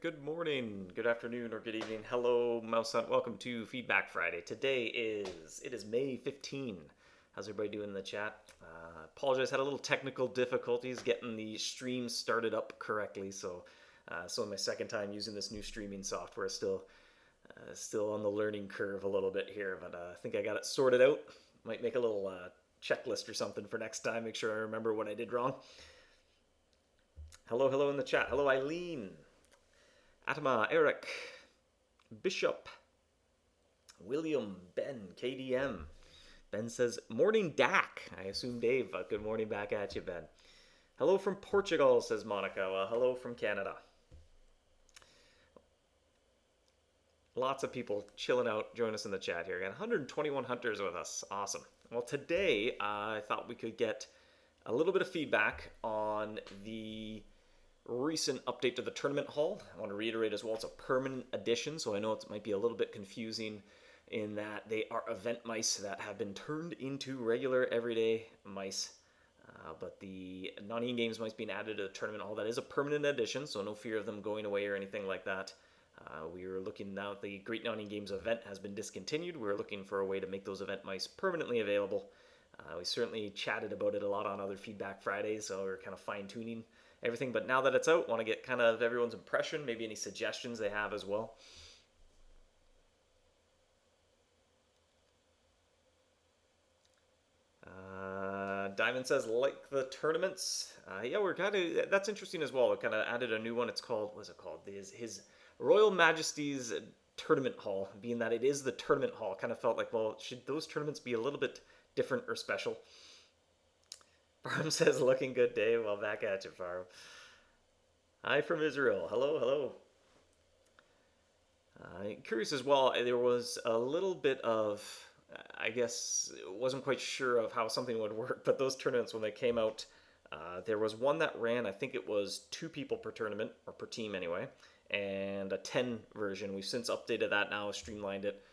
good morning, good afternoon, or good evening. Hello, MouseHunt. Welcome to Feedback Friday. Today is May 15. How's everybody doing in the chat? Apologize, had a little technical difficulties getting the stream started up correctly. So my second time using this new streaming software. Still on the learning curve a little bit here, but I think I got it sorted out. Might make a little checklist or something for next time. Make sure I remember what I did wrong. Hello in the chat. Hello, Eileen. Atama, Eric, Bishop, William, Ben, KDM. Ben says, morning Dak. I assume Dave. Good morning back at you, Ben. Hello from Portugal, says Monica. Hello from Canada. Lots of people chilling out. Join us in the chat here. Got 121 hunters with us. Awesome. Well, today I thought we could get a little bit of feedback on the recent update to the tournament hall. I want to reiterate as well, it's a permanent addition, so I know it might be a little bit confusing in that they are event mice that have been turned into regular everyday mice. But the non-in games mice being added to the tournament hall, that is a permanent addition, so no fear of them going away or anything like that. We are looking now, the Great Non-in Games event has been discontinued. We're looking for a way to make those event mice permanently available. We certainly chatted about it a lot on other Feedback Fridays, so we're kind of fine-tuning everything. But now that it's out, want to get kind of everyone's impression, maybe any suggestions they have as well. Diamond says, like the tournaments. Yeah, we're kind of, that's interesting as well. We kind of added a new one. It's called, what's it called? His Royal Majesty's Tournament Hall, being that it is the tournament hall. Kind of felt like, well, should those tournaments be a little bit different or special? Farm says, looking good, Dave. Well, back at you, Farm. Hi from Israel. Hello. Curious as well, there was a little bit of, I guess, wasn't quite sure of how something would work, but those tournaments, when they came out, there was one that ran, I think it was 2 people per tournament, or per team anyway, and a 10 version. We've since updated that now, streamlined it,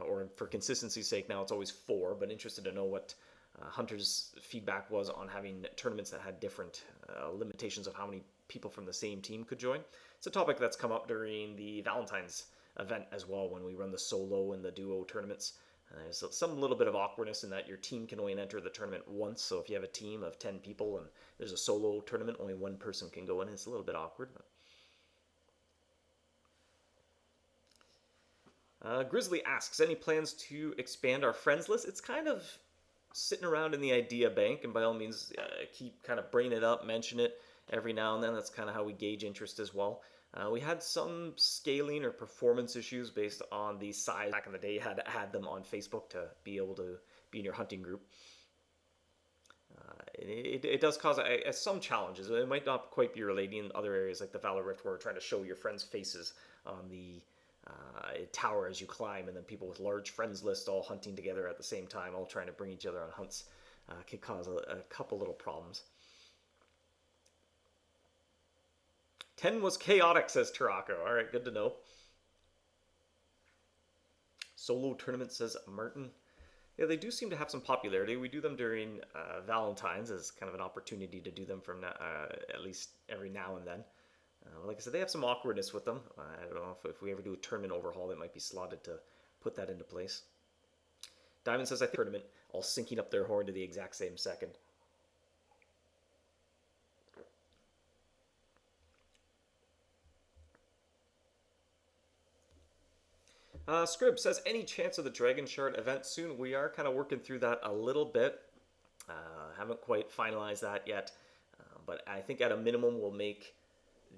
or for consistency's sake, now it's always 4, but interested to know what Hunter's feedback was on having tournaments that had different limitations of how many people from the same team could join. It's a topic that's come up during the Valentine's event as well, when we run the solo and the duo tournaments. There's some little bit of awkwardness in that your team can only enter the tournament once, so if you have a team of 10 people and there's a solo tournament, only one person can go in. It's a little bit awkward. Grizzly asks, any plans to expand our friends list? It's kind of sitting around in the idea bank, and by all means, keep kind of bringing it up, mention it every now and then. That's kind of how we gauge interest as well. We had some scaling or performance issues based on the size. Back in the day, you had to add them on Facebook to be able to be in your hunting group. It does cause some challenges. It might not quite be relating in other areas like the Valor Rift, where we're trying to show your friends' faces on the tower as you climb, and then people with large friends lists all hunting together at the same time, all trying to bring each other on hunts, could cause a couple little problems. 10 was chaotic, says Tarako. All right, good to know. Solo tournament, says Martin. Yeah, they do seem to have some popularity. We do them during Valentine's as kind of an opportunity to do them from at least every now and then. Like I said, they have some awkwardness with them. I don't know if we ever do a tournament overhaul, it might be slotted to put that into place. Diamond says, I think tournament all syncing up their horn to the exact same second. Scrib says, any chance of the Dragon Shard event soon? We are kind of working through that a little bit. Haven't quite finalized that yet. But I think at a minimum we'll make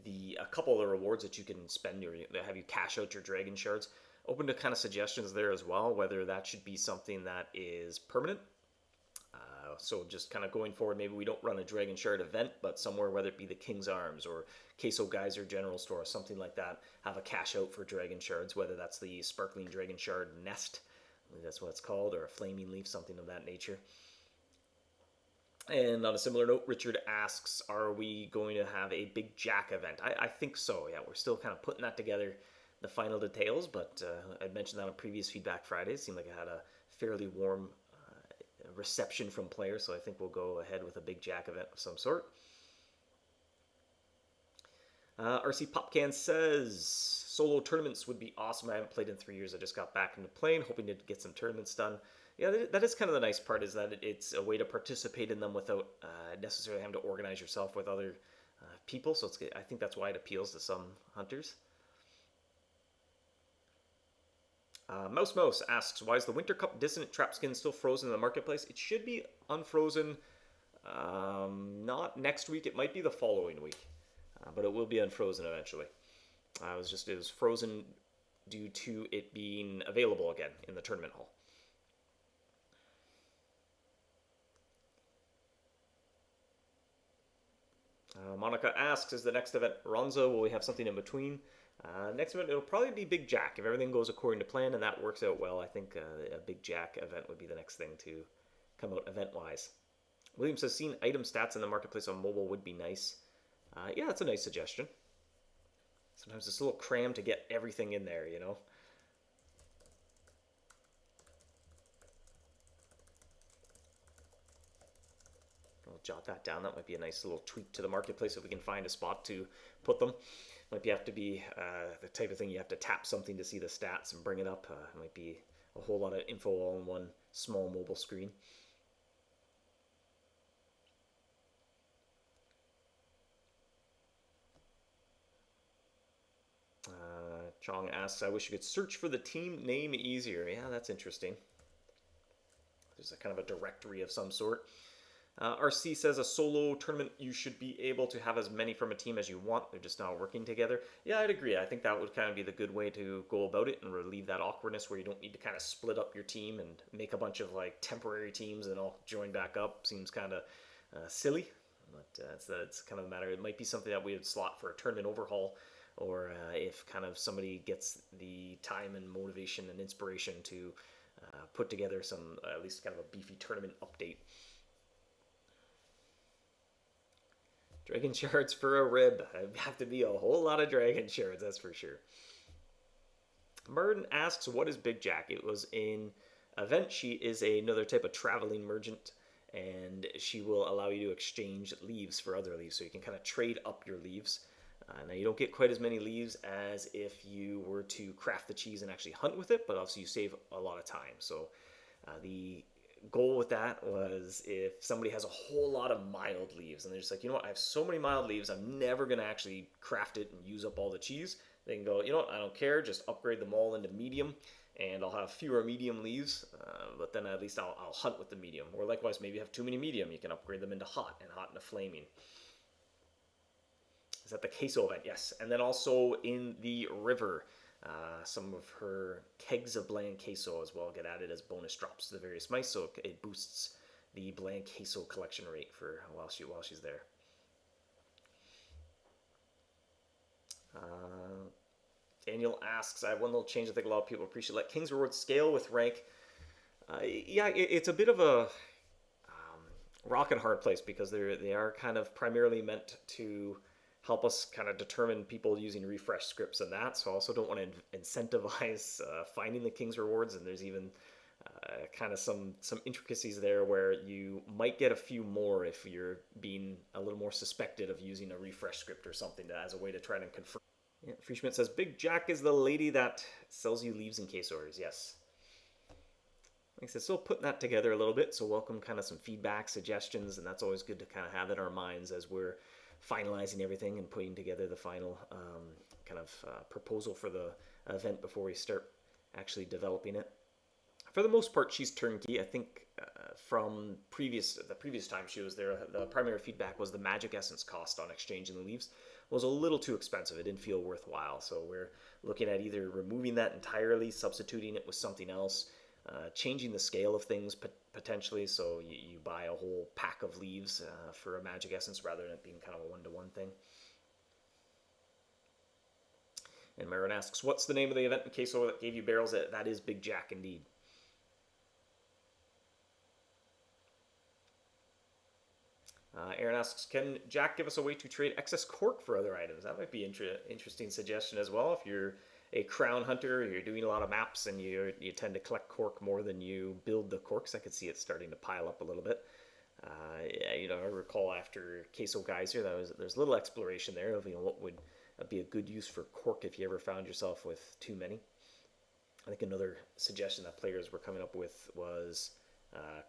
a couple of the rewards that you can spend, or have you cash out your Dragon Shards. Open to kind of suggestions there as well, whether that should be something that is permanent. So just kind of going forward, maybe we don't run a Dragon Shard event, but somewhere, whether it be the King's Arms or Queso Geyser General Store or something like that, have a cash out for Dragon Shards, whether that's the Sparkling Dragon Shard Nest, I think that's what it's called, or a Flaming Leaf, something of that nature. And on a similar note, Richard asks, are we going to have a Big Jack event? I think so, yeah. We're still kind of putting that together, the final details, but I mentioned that on previous Feedback Fridays. It seemed like it had a fairly warm reception from players, so I think we'll go ahead with a Big Jack event of some sort. RC Popcan says solo tournaments would be awesome. I haven't played in 3 years. I just got back into playing, hoping to get some tournaments done. Yeah, that is kind of the nice part, is that it's a way to participate in them without necessarily having to organize yourself with other people. So I think that's why it appeals to some hunters. Mouse asks, why is the Winter Cup Dissonant Trap skin still frozen in the marketplace? It should be unfrozen. Not next week. It might be the following week, but it will be unfrozen eventually. It was frozen due to it being available again in the tournament hall. Monica asks, is the next event Ronzo? Will we have something in between? Next event, it'll probably be Big Jack. If everything goes according to plan and that works out well, I think a Big Jack event would be the next thing to come out event-wise. William says, seeing item stats in the marketplace on mobile would be nice. Yeah, that's a nice suggestion. Sometimes it's a little crammed to get everything in there, you know? I'll jot that down. That might be a nice little tweak to the marketplace if we can find a spot to put them. Might have to be the type of thing you have to tap something to see the stats and bring it up. It might be a whole lot of info all in one small mobile screen. Chong asks, I wish you could search for the team name easier. Yeah, that's interesting. There's a kind of a directory of some sort. RC says a solo tournament, you should be able to have as many from a team as you want. They're just not working together. Yeah, I'd agree. I think that would kind of be the good way to go about it and relieve that awkwardness where you don't need to kind of split up your team and make a bunch of like temporary teams and all join back up. Seems kind of silly, but it's kind of a matter. It might be something that we would slot for a tournament overhaul, or if kind of somebody gets the time and motivation and inspiration to put together some, at least kind of a beefy tournament update. Dragon shards for a rib. It'd have to be a whole lot of dragon shards, that's for sure. Merton asks, what is Big Jack? It was in event. She is another type of traveling merchant, and she will allow you to exchange leaves for other leaves, so you can kind of trade up your leaves. Now, you don't get quite as many leaves as if you were to craft the cheese and actually hunt with it, but also you save a lot of time. So the goal with that was if somebody has a whole lot of mild leaves and they're just like, you know what, I have so many mild leaves, I'm never going to actually craft it and use up all the cheese. They can go, you know what, I don't care, just upgrade them all into medium, and I'll have fewer medium leaves, but then at least I'll hunt with the medium. Or likewise, maybe you have too many medium, you can upgrade them into hot, and hot into flaming. Is that the queso event? Yes. And then also in the river, some of her kegs of bland queso as well get added as bonus drops to the various mice, so it boosts the bland queso collection rate for while she's there. Daniel asks, I have one little change I think a lot of people appreciate. Let King's Reward scale with rank. Yeah, it's a bit of a rock and hard place because they are kind of primarily meant to help us kind of determine people using refresh scripts and that. So I also don't want to incentivize finding the King's Rewards, and there's even kind of some intricacies there where you might get a few more if you're being a little more suspected of using a refresh script or something as a way to try and confirm. Yeah, Free Schmidt says, Big Jack is the lady that sells you leaves and case orders. Yes. Like I said, still putting that together a little bit, so welcome kind of some feedback, suggestions, and that's always good to kind of have in our minds as we're finalizing everything and putting together the final kind of proposal for the event before we start actually developing it. For the most part, she's turnkey. I think from the previous time she was there, the primary feedback was the magic essence cost on exchanging the leaves was a little too expensive. It didn't feel worthwhile. So we're looking at either removing that entirely, substituting it with something else, changing the scale of things potentially. So you buy a whole pack of leaves for a magic essence rather than it being kind of a one-to-one thing. And Marin asks, what's the name of the event in Queso that gave you barrels? That is Big Jack indeed. Aaron asks, can Jack give us a way to trade excess cork for other items? That might be an interesting suggestion as well. If you're a crown hunter, you're doing a lot of maps, and you tend to collect cork more than you build the corks, I could see it starting to pile up a little bit. I recall after Queso Geyser, there's a little exploration there of what would That'd be a good use for cork if you ever found yourself with too many. I think another suggestion that players were coming up with was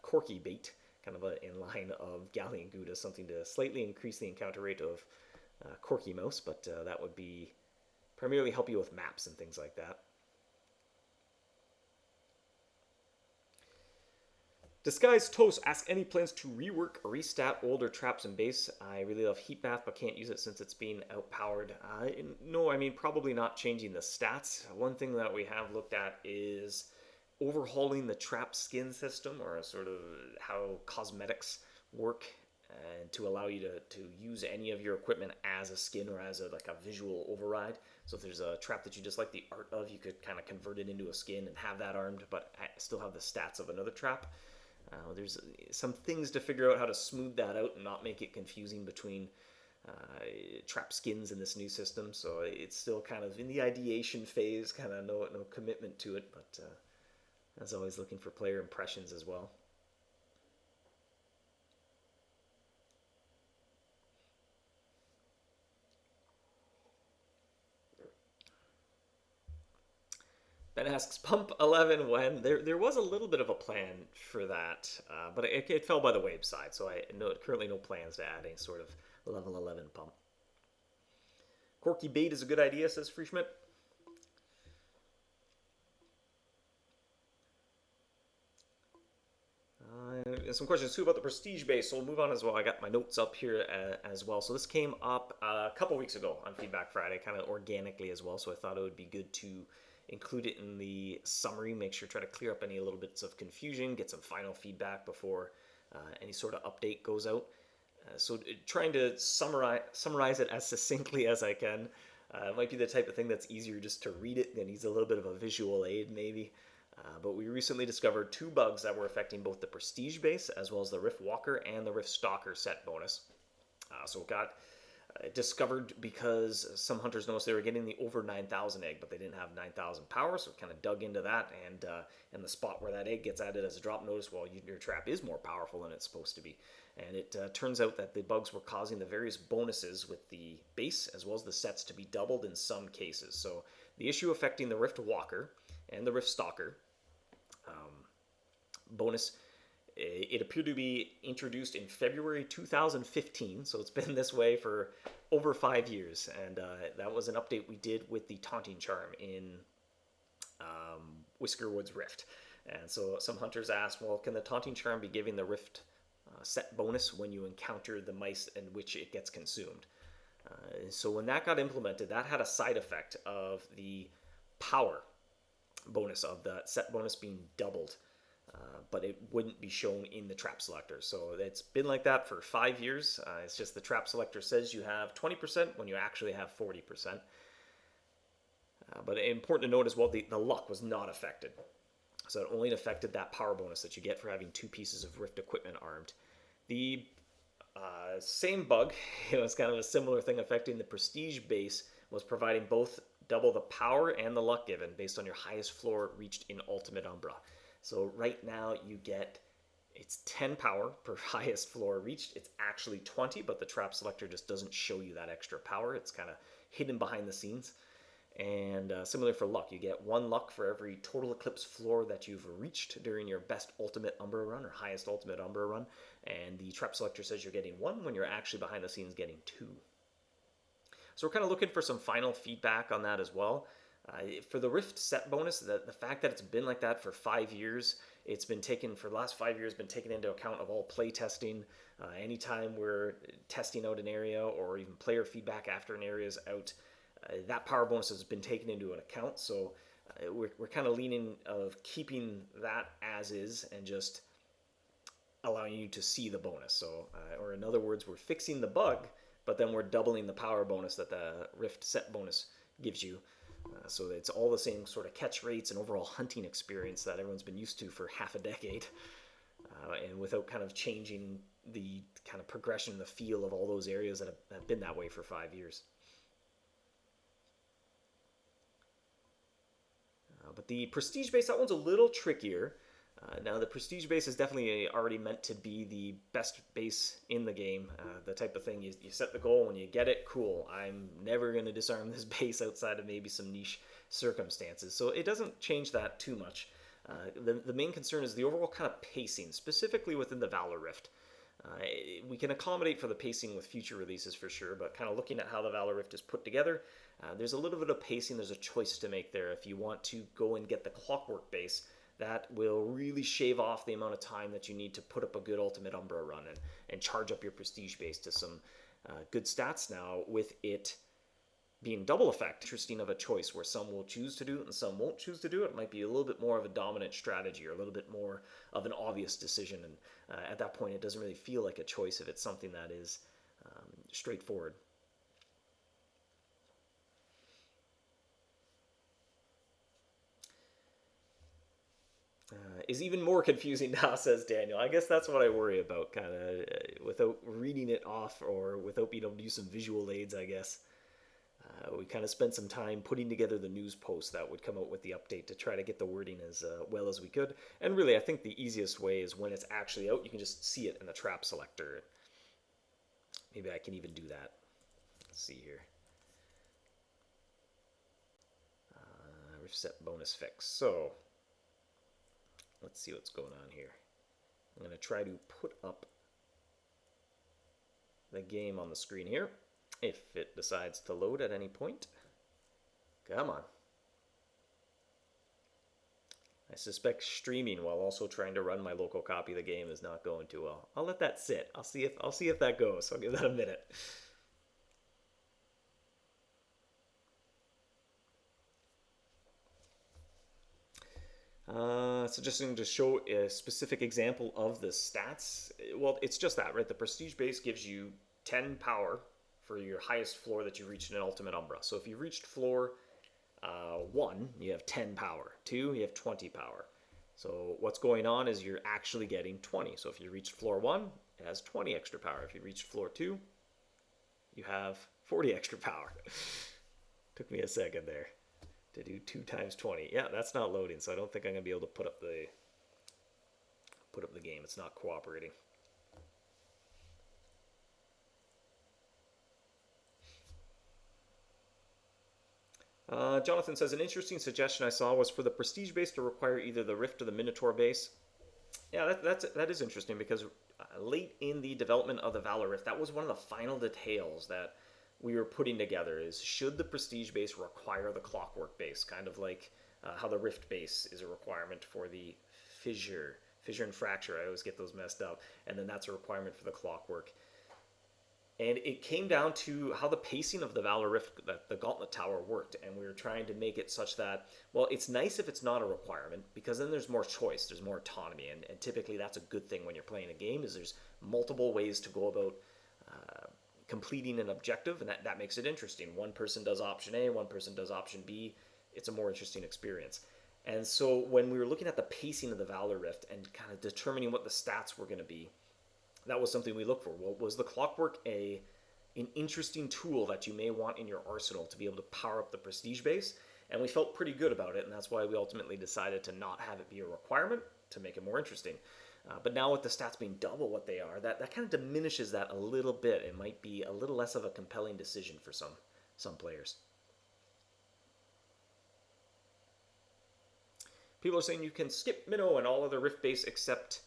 corky bait, kind of in line of Galleon Gouda, something to slightly increase the encounter rate of corky mouse, but that would be primarily help you with maps and things like that. Disguised Toast asks any plans to rework or restat older traps and base. I really love Heat Bath, but can't use it since it's being outpowered. No, I mean, probably not changing the stats. One thing that we have looked at is overhauling the trap skin system, or sort of how cosmetics work, and to allow you to use any of your equipment as a skin or as like a visual override. So if there's a trap that you just like the art of, you could kind of convert it into a skin and have that armed, but still have the stats of another trap. There's some things to figure out how to smooth that out and not make it confusing between trap skins in this new system. So it's still kind of in the ideation phase, kind of no commitment to it, but as always, looking for player impressions as well. Ben asks, Pump 11 when? There was a little bit of a plan for that, but it fell by the wayside, so I currently no plans to add any sort of level 11 pump. Corky bait is a good idea, says Frischmidt. Some questions too about the prestige base, so we'll move on as well. I got my notes up here as well. So this came up a couple weeks ago on Feedback Friday, kind of organically as well, so I thought it would be good to include it in the summary, make sure try to clear up any little bits of confusion, get some final feedback before any sort of update goes out. So trying to summarize it as succinctly as I can. It might be the type of thing that's easier just to read it than needs a little bit of a visual aid maybe. But we recently discovered 2 bugs that were affecting both the Prestige base as well as the Rift Walker and the Rift Stalker set bonus. So it got discovered because some hunters noticed they were getting the over 9,000 egg, but they didn't have 9,000 power, so kind of dug into that, and the spot where that egg gets added as a drop notice, well, your trap is more powerful than it's supposed to be. And it turns out that the bugs were causing the various bonuses with the base as well as the sets to be doubled in some cases. So the issue affecting the Rift Walker and the Rift Stalker bonus, it appeared to be introduced in February 2015, so it's been this way for over 5 years, and that was an update we did with the Taunting Charm in Whiskerwood's Rift. And so some hunters asked, well, can the Taunting Charm be giving the Rift set bonus when you encounter the mice in which it gets consumed? So when that got implemented, that had a side effect of the power bonus of the set bonus being doubled, but it wouldn't be shown in the trap selector. So it's been like that for 5 years. It's just the trap selector says you have 20% when you actually have 40%. But important to note as well, the luck was not affected. So it only affected that power bonus that you get for having 2 pieces of Rift equipment armed. The same bug, it was kind of a similar thing affecting the Prestige base, was providing both double the power and the luck given based on your highest floor reached in Ultimate Umbra. So right now you get, it's 10 power per highest floor reached. It's actually 20, but the trap selector just doesn't show you that extra power. It's kind of hidden behind the scenes. And similar for luck, you get 1 luck for every total eclipse floor that you've reached during your best Ultimate Umbra run or highest Ultimate Umbra run. And the trap selector says you're getting 1 when you're actually behind the scenes getting 2. So we're kind of looking for some final feedback on that as well. For the Rift set bonus, the fact that it's been like that for 5 years, it's been taken, for the last 5 years, been taken into account of all play testing. Anytime we're testing out an area or even player feedback after an area is out, that power bonus has been taken into an account. So we're kind of leaning of keeping that as is and just allowing you to see the bonus. So, or in other words, we're fixing the bug, but then we're doubling the power bonus that the Rift set bonus gives you. So it's all the same sort of catch rates and overall hunting experience that everyone's been used to for half a decade, and without kind of changing the kind of progression, the feel of all those areas that have been that way for 5 years. But the Prestige base, that one's a little trickier. Now, the prestige base is definitely already meant to be the best base in the game. The type of thing you set the goal, when you get it, cool. I'm never going to disarm this base outside of maybe some niche circumstances. So it doesn't change that too much. The main concern is the overall kind of pacing, specifically within the Valor Rift. We can accommodate for the pacing with future releases for sure, but kind of looking at how the Valor Rift is put together, there's a little bit of pacing. There's a choice to make there. If you want to go and get the Clockwork base, that will really shave off the amount of time that you need to put up a good Ultimate Umbra run and charge up your prestige base to some good stats. Now, with it being double effect, interesting of a choice where some will choose to do it and some won't choose to do it. It might be a little bit more of a dominant strategy or a little bit more of an obvious decision. And at that point, it doesn't really feel like a choice if it's something that is straightforward. Is even more confusing now, says Daniel. I guess that's what I worry about, kind of without reading it off or without being able to use some visual aids, I guess. We kind of spent some time putting together the news post that would come out with the update to try to get the wording as well as we could. And really, I think the easiest way is when it's actually out, you can just see it in the trap selector. Maybe I can even do that. Let's see here. Rift set bonus fix. So let's see what's going on here. I'm going to try to put up the game on the screen here, if it decides to load at any point. Come on. I suspect streaming while also trying to run my local copy of the game is not going too well. I'll let that sit. I'll see if that goes. I'll give that a minute. So just to show a specific example of the stats, well, it's just that, right? The prestige base gives you 10 power for your highest floor that you reached in an Ultimate Umbra. So if you reached floor 1, you have 10 power. 2, you have 20 power. So what's going on is you're actually getting 20. So if you reached floor 1, it has 20 extra power. If you reached floor 2, you have 40 extra power. Took me a second there to do 2 times 20. Yeah, that's not loading, so I don't think I'm going to be able to put up the game. It's not cooperating. Jonathan says, an interesting suggestion I saw was for the prestige base to require either the Rift or the Minotaur base. Yeah, that is interesting, because late in the development of the Valor Rift, that was one of the final details that we were putting together, is should the prestige base require the Clockwork base, kind of like how the Rift base is a requirement for the Fissure and Fracture. I always get those messed up. And then that's a requirement for the Clockwork. And it came down to how the pacing of the Valor Rift, the Gauntlet Tower, worked. And we were trying to make it such that, well, it's nice if it's not a requirement, because then there's more choice, there's more autonomy. And typically that's a good thing when you're playing a game, is there's multiple ways to go about completing an objective, and that makes it interesting. One person does option A, one person does option B. It's a more interesting experience. And so when we were looking at the pacing of the Valor Rift and kind of determining what the stats were going to be, that was something we looked for. Well, was the Clockwork an interesting tool that you may want in your arsenal to be able to power up the prestige base? And we felt pretty good about it, and that's why we ultimately decided to not have it be a requirement, to make it more interesting. But now with the stats being double what they are, that kind of diminishes that a little bit. It might be a little less of a compelling decision for some players. People are saying you can skip Minnow and all other Rift base except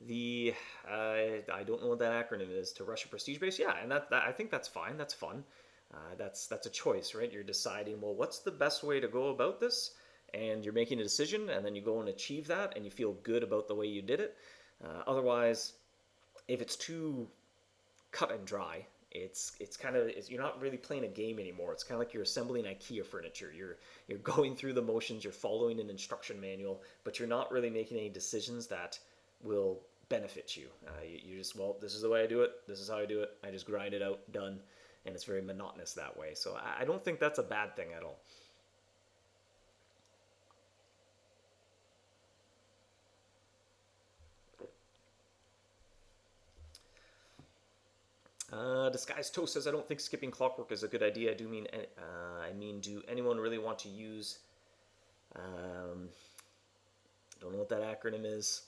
the, I don't know what that acronym is, to rush a prestige base. Yeah, and that I think that's fine. That's fun. That's a choice, right? You're deciding, well, what's the best way to go about this? And you're making a decision, and then you go and achieve that, and you feel good about the way you did it. Otherwise, if it's too cut and dry, it's kind of, you're not really playing a game anymore. It's kind of like you're assembling IKEA furniture. You're going through the motions, you're following an instruction manual, but you're not really making any decisions that will benefit you. You just, well, this is the way I do it. This is how I do it. I just grind it out, done, and it's very monotonous that way. So I don't think that's a bad thing at all. Disguised Toast says, I don't think skipping Clockwork is a good idea. I mean, do anyone really want to use Don't know what that acronym is.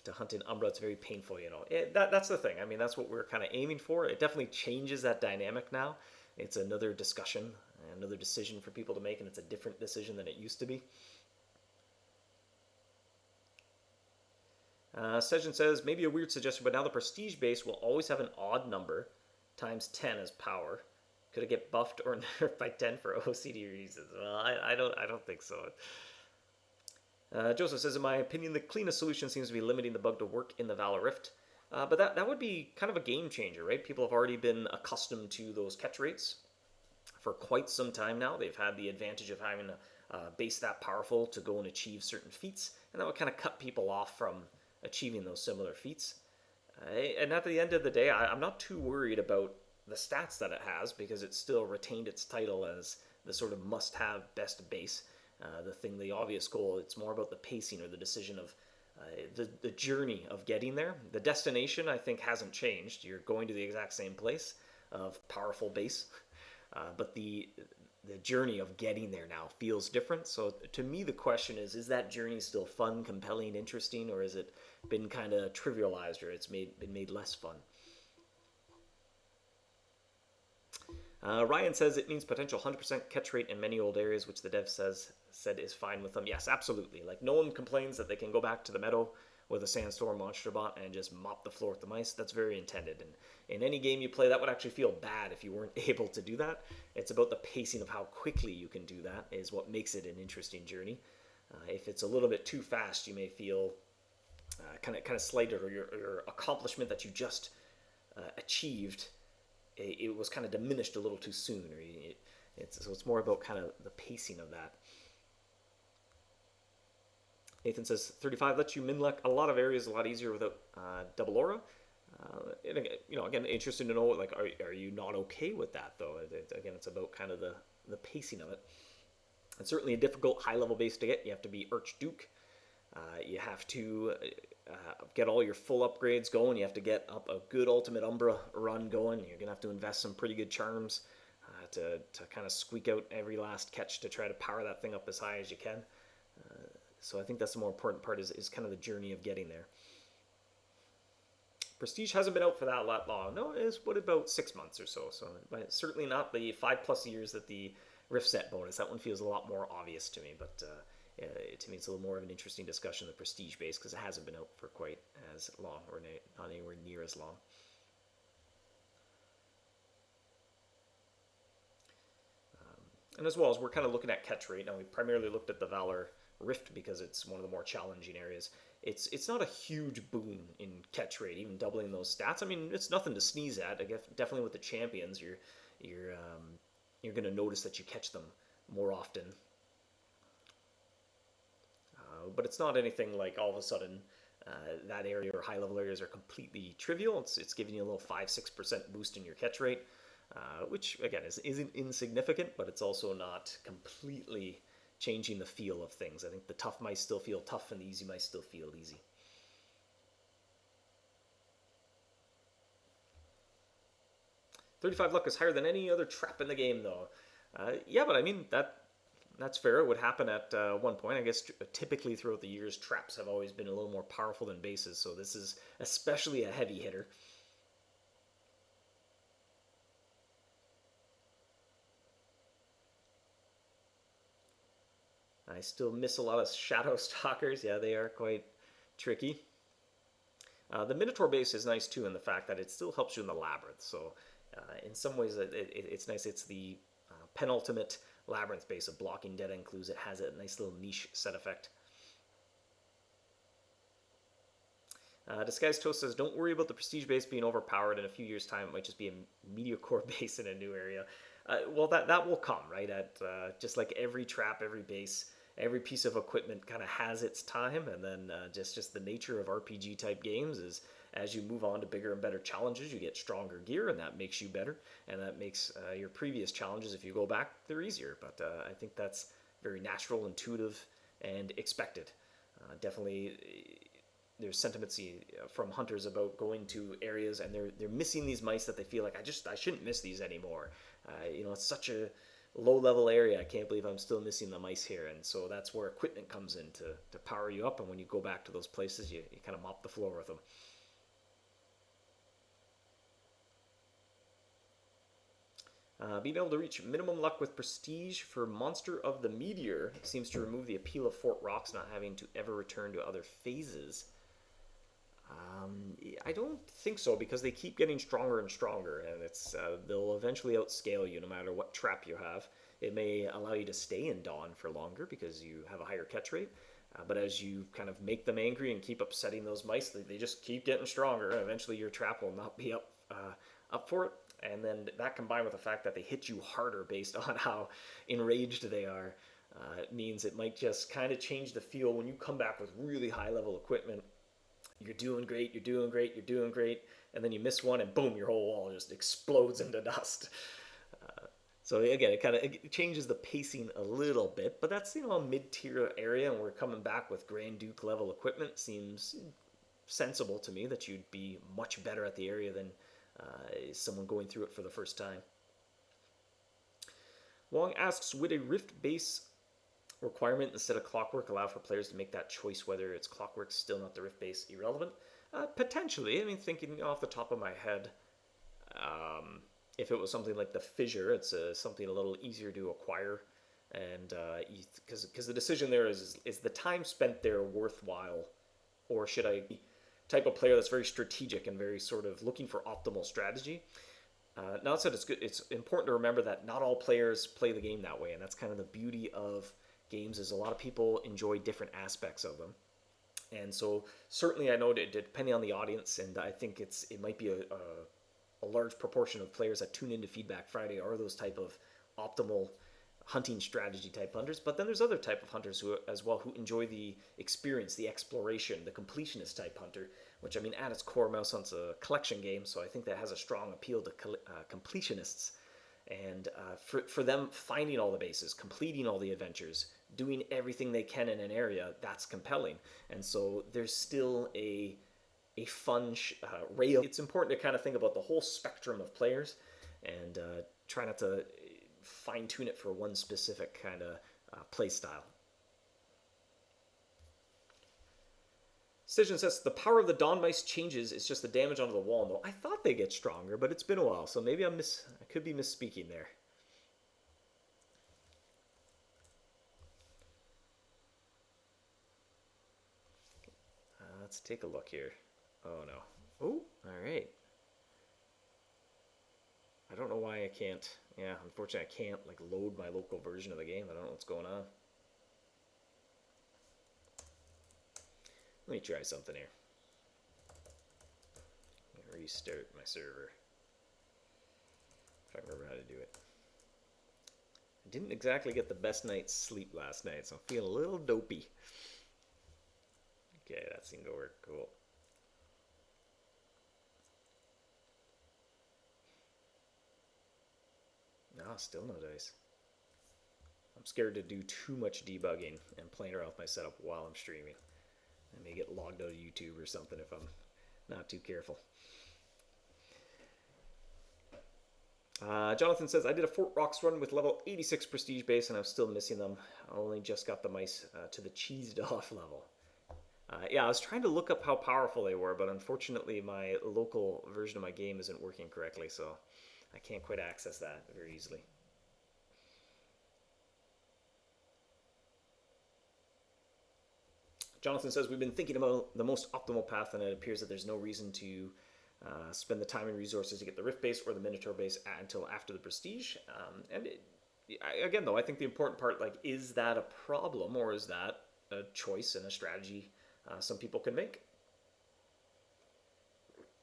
To hunt in Umbra, it's very painful, you know. That's the thing. I mean, that's what we're kind of aiming for. It definitely changes that dynamic now. It's another discussion, another decision for people to make, and it's a different decision than it used to be. Session says, maybe a weird suggestion, but now the prestige base will always have an odd number times 10 as power. Could it get buffed or nerfed by 10 for OCD reasons? Well, I don't think so. Joseph says, in my opinion, the cleanest solution seems to be limiting the bug to work in the Valor Rift. But that would be kind of a game changer, right? People have already been accustomed to those catch rates for quite some time now. They've had the advantage of having a base that powerful to go and achieve certain feats, and that would kind of cut people off from achieving those similar feats. And at the end of the day, I'm not too worried about the stats that it has because it still retained its title as the sort of must-have best base. The obvious goal. It's more about the pacing or the decision of the journey of getting there. The destination, I think, hasn't changed. You're going to the exact same place of powerful base, but the journey of getting there now feels different. So to me, the question is that journey still fun, compelling, interesting, or has it been kind of trivialized, or it's been made less fun? Ryan says it means potential 100% catch rate in many old areas, which the dev said is fine with them. Yes, absolutely. Like, no one complains that they can go back to the meadow with a Sandstorm Monster Bot and just mop the floor with the mice. That's very intended. And in any game you play, that would actually feel bad if you weren't able to do that. It's about the pacing of how quickly you can do that is what makes it an interesting journey. If it's a little bit too fast, you may feel kind of slighted, or your accomplishment that you just achieved, it was kind of diminished a little too soon. So it's more about kind of the pacing of that. Nathan says 35 lets you min-luck a lot of areas a lot easier without double aura. And again, interesting to know, like, are you not okay with that though? Again, it's about kind of the pacing of it. It's certainly a difficult high-level base to get. You have to be Archduke. You have to get all your full upgrades going. You have to get up a good Ultimate Umbra run going. You're going to have to invest some pretty good charms to kind of squeak out every last catch to try to power that thing up as high as you can. So I think that's the more important part is kind of the journey of getting there. Prestige hasn't been out for that long. No, it's about 6 months or so. So but certainly not the 5+ years that the Rift Set bonus. That one feels a lot more obvious to me, but to me it's a little more of an interesting discussion, the Prestige base, because it hasn't been out for quite as long, or not anywhere near as long. And as well as we're kind of looking at catch rate, now we primarily looked at the Valor Rift because it's one of the more challenging areas. It's not a huge boon in catch rate, even doubling those stats. I mean, it's nothing to sneeze at. I guess definitely with the champions, you're going to notice that you catch them more often. But it's not anything like all of a sudden that area or high level areas are completely trivial. It's giving you a little 5-6% boost in your catch rate, which again isn't insignificant, but it's also not completely changing the feel of things. I think the tough mice still feel tough and the easy mice still feel easy. $35 luck is higher than any other trap in the game, though. Yeah, but I mean, that's fair. It would happen at one point. I guess typically throughout the years, traps have always been a little more powerful than bases, so this is especially a heavy hitter. I still miss a lot of Shadow Stalkers. Yeah, they are quite tricky. The Minotaur base is nice too in the fact that it still helps you in the Labyrinth. So in some ways it's nice. It's the penultimate Labyrinth base of blocking dead end clues. It has a nice little niche set effect. Disguised Toast says, don't worry about the Prestige base being overpowered. In a few years' time, it might just be a Meteor base in a new area. Well, that will come, right? Just like every trap, every base, every piece of equipment kind of has its time, and then just the nature of RPG-type games is as you move on to bigger and better challenges, you get stronger gear, and that makes you better, and that makes your previous challenges, if you go back, they're easier. But I think that's very natural, intuitive, and expected. Definitely, there's sentiments from hunters about going to areas and they're missing these mice that they feel like I shouldn't miss these anymore. It's such a low level area. I can't believe I'm still missing the mice here. And so that's where equipment comes in to power you up. And when you go back to those places, you kind of mop the floor with them. Being able to reach minimum luck with prestige for Monster of the Meteor seems to remove the appeal of Fort Rocks not having to ever return to other phases. I don't think so, because they keep getting stronger and stronger, and they'll eventually outscale you no matter what trap you have. It may allow you to stay in Dawn for longer because you have a higher catch rate, but as you kind of make them angry and keep upsetting those mice, they just keep getting stronger, and eventually your trap will not be up for it. And then that combined with the fact that they hit you harder based on how enraged they are, means it might just kind of change the feel when you come back with really high level equipment. You're doing great, you're doing great, you're doing great, and then you miss one and boom, your whole wall just explodes into dust. So again, it changes the pacing a little bit, but that's a mid-tier area, and we're coming back with Grand Duke level equipment. Seems sensible to me that you'd be much better at the area than someone going through it for the first time. Wong asks, would a Rift base requirement instead of Clockwork allow for players to make that choice whether it's Clockwork still not the Rift base irrelevant? Potentially. I mean, thinking off the top of my head, if it was something like the Fissure, it's something a little easier to acquire, and because the decision there is the time spent there worthwhile, or should I be type of player that's very strategic and very sort of looking for optimal strategy? Now that said, it's important to remember that not all players play the game that way, and that's kind of the beauty of games, is a lot of people enjoy different aspects of them. And so certainly I know that depending on the audience, and I think it might be a large proportion of players that tune into Feedback Friday are those type of optimal hunting strategy type hunters, but then there's other type of hunters who enjoy the experience, the exploration, the completionist type hunter, which, I mean, at its core, MouseHunt's a collection game, so I think that has a strong appeal to completionists. And for them, finding all the bases, completing all the adventures, doing everything they can in an area, that's compelling. And so there's still a fun rail. It's important to kind of think about the whole spectrum of players and try not to fine tune it for one specific kind of play style. Cision says, the power of the Dawn Mice changes, it's just the damage onto the wall. No, I thought they get stronger, but it's been a while, so maybe I could be misspeaking there. Let's take a look here. Oh no. Oh, alright. I don't know why I can't. Yeah, unfortunately I can't load my local version of the game. I don't know what's going on. Let me try something here. Restart my server. If I remember how to do it. I didn't exactly get the best night's sleep last night, so I'm feeling a little dopey. Okay, that seemed to work. Cool. No, still no dice. I'm scared to do too much debugging and playing around with my setup while I'm streaming. I may get logged out of YouTube or something if I'm not too careful. Jonathan says, I did a Fort Rocks run with level 86 prestige base and I'm still missing them. I only just got the mice to the cheesed off level. Yeah, I was trying to look up how powerful they were, but unfortunately my local version of my game isn't working correctly, so I can't quite access that very easily. Jonathan says, we've been thinking about the most optimal path, and it appears that there's no reason to spend the time and resources to get the Rift base or the Minotaur base until after the Prestige. Again, though, I think the important part, is that a problem, or is that a choice and a strategy some people can make?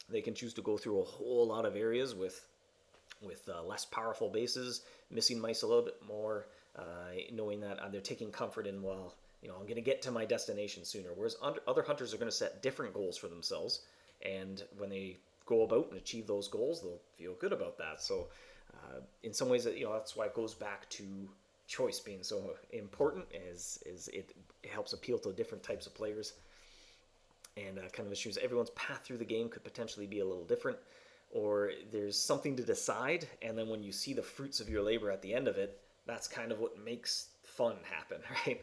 They can choose to go through a whole lot of areas with less powerful bases, missing mice a little bit more, knowing that they're taking comfort in, well, I'm going to get to my destination sooner. Whereas other hunters are going to set different goals for themselves, and when they go about and achieve those goals, they'll feel good about that. So, in some ways, that's why it goes back to choice being so important. Is it helps appeal to different types of players, and kind of assures everyone's path through the game could potentially be a little different, or there's something to decide, and then when you see the fruits of your labor at the end of it, that's kind of what makes fun happen, right?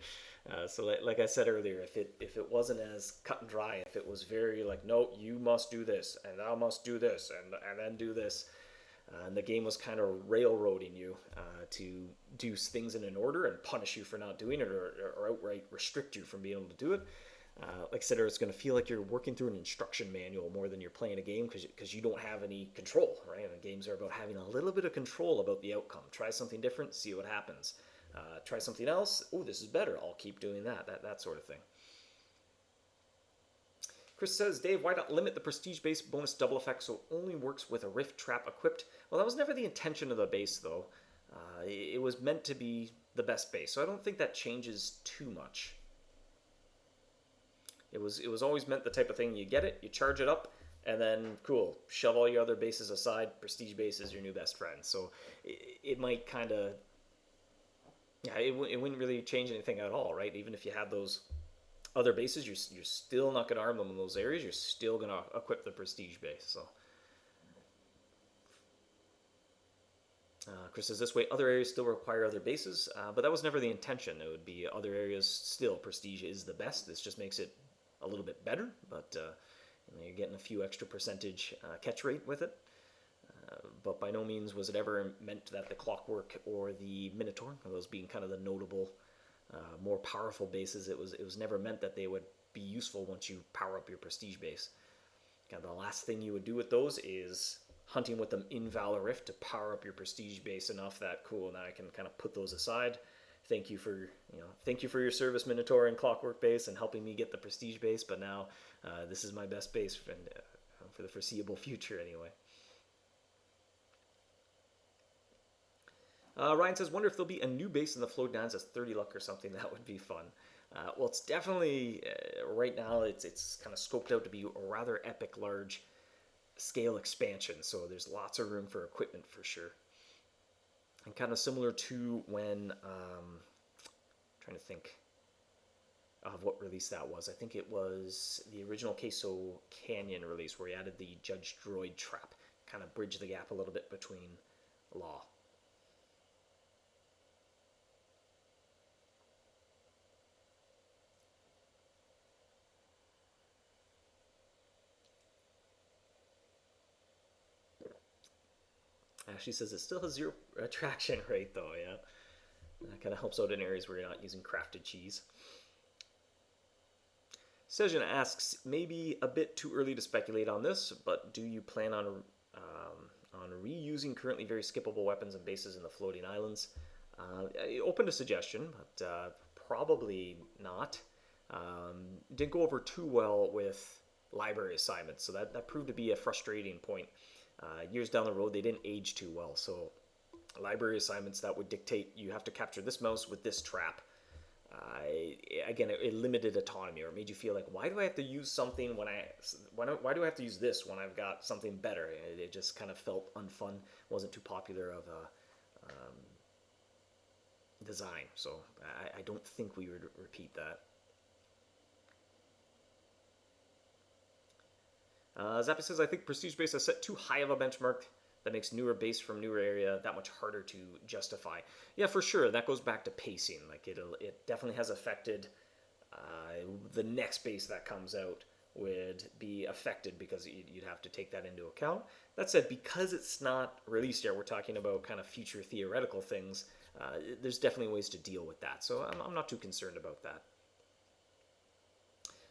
So like I said earlier, if it wasn't as cut and dry, if it was very like, no, you must do this, and thou must do this, and then do this, and the game was kind of railroading you to do things in an order and punish you for not doing it, or outright restrict you from being able to do it. Like I said, it's going to feel like you're working through an instruction manual more than you're playing a game because you don't have any control, right? And games are about having a little bit of control about the outcome. Try something different, see what happens. Try something else. Oh, this is better. I'll keep doing that sort of thing. Chris says, Dave, why not limit the prestige-based bonus double effect so it only works with a rift trap equipped? Well, that was never the intention of the base, though. It was meant to be the best base, so I don't think that changes too much. It was always meant the type of thing, you get it, you charge it up, and then, cool, shove all your other bases aside, prestige base is your new best friend. So it might kind of, yeah, it wouldn't really change anything at all, right? Even if you had those other bases, you're still not going to arm them in those areas, you're still going to equip the prestige base, so. Chris says, this way other areas still require other bases, but that was never the intention. It would be other areas still, prestige is the best. This just makes it a little bit better, but you're getting a few extra percentage catch rate with it. But by no means was it ever meant that the Clockwork or the Minotaur, those being kind of the notable, more powerful bases, it was never meant that they would be useful once you power up your prestige base. Kind of the last thing you would do with those is hunting with them in Valor Rift to power up your prestige base enough that, cool, now I can kind of put those aside. Thank you for your service, Minotaur and Clockwork base, and helping me get the prestige base. But now this is my best base for the foreseeable future, anyway. Ryan says, wonder if there'll be a new base in the Float Dance as 30 luck or something. That would be fun. Well, it's definitely right now. It's kind of scoped out to be a rather epic, large scale expansion. So there's lots of room for equipment for sure. And kind of similar to when, trying to think of what release that was. I think it was the original Queso Canyon release where he added the Judge Droid trap, kind of bridged the gap a little bit between Law. Ashley says it still has 0 attraction rate though, yeah. That kind of helps out in areas where you're not using crafted cheese. Sejin asks, maybe a bit too early to speculate on this, but do you plan on reusing currently very skippable weapons and bases in the floating islands? Open to suggestion, but probably not. Didn't go over too well with library assignments, so that proved to be a frustrating point. Years down the road, they didn't age too well, so library assignments that would dictate you have to capture this mouse with this trap. Again, it limited autonomy, or it made you feel like, why do I have to use something why do I have to use this when I've got something better? It just kind of felt unfun, wasn't too popular of a design, so I don't think we would repeat that. Zappy says, I think Prestige Base has set too high of a benchmark that makes newer base from newer area that much harder to justify. Yeah, for sure. That goes back to pacing. Like it definitely has affected the next base that comes out would be affected because you'd have to take that into account. That said, because it's not released yet, we're talking about kind of future theoretical things. There's definitely ways to deal with that. So I'm not too concerned about that.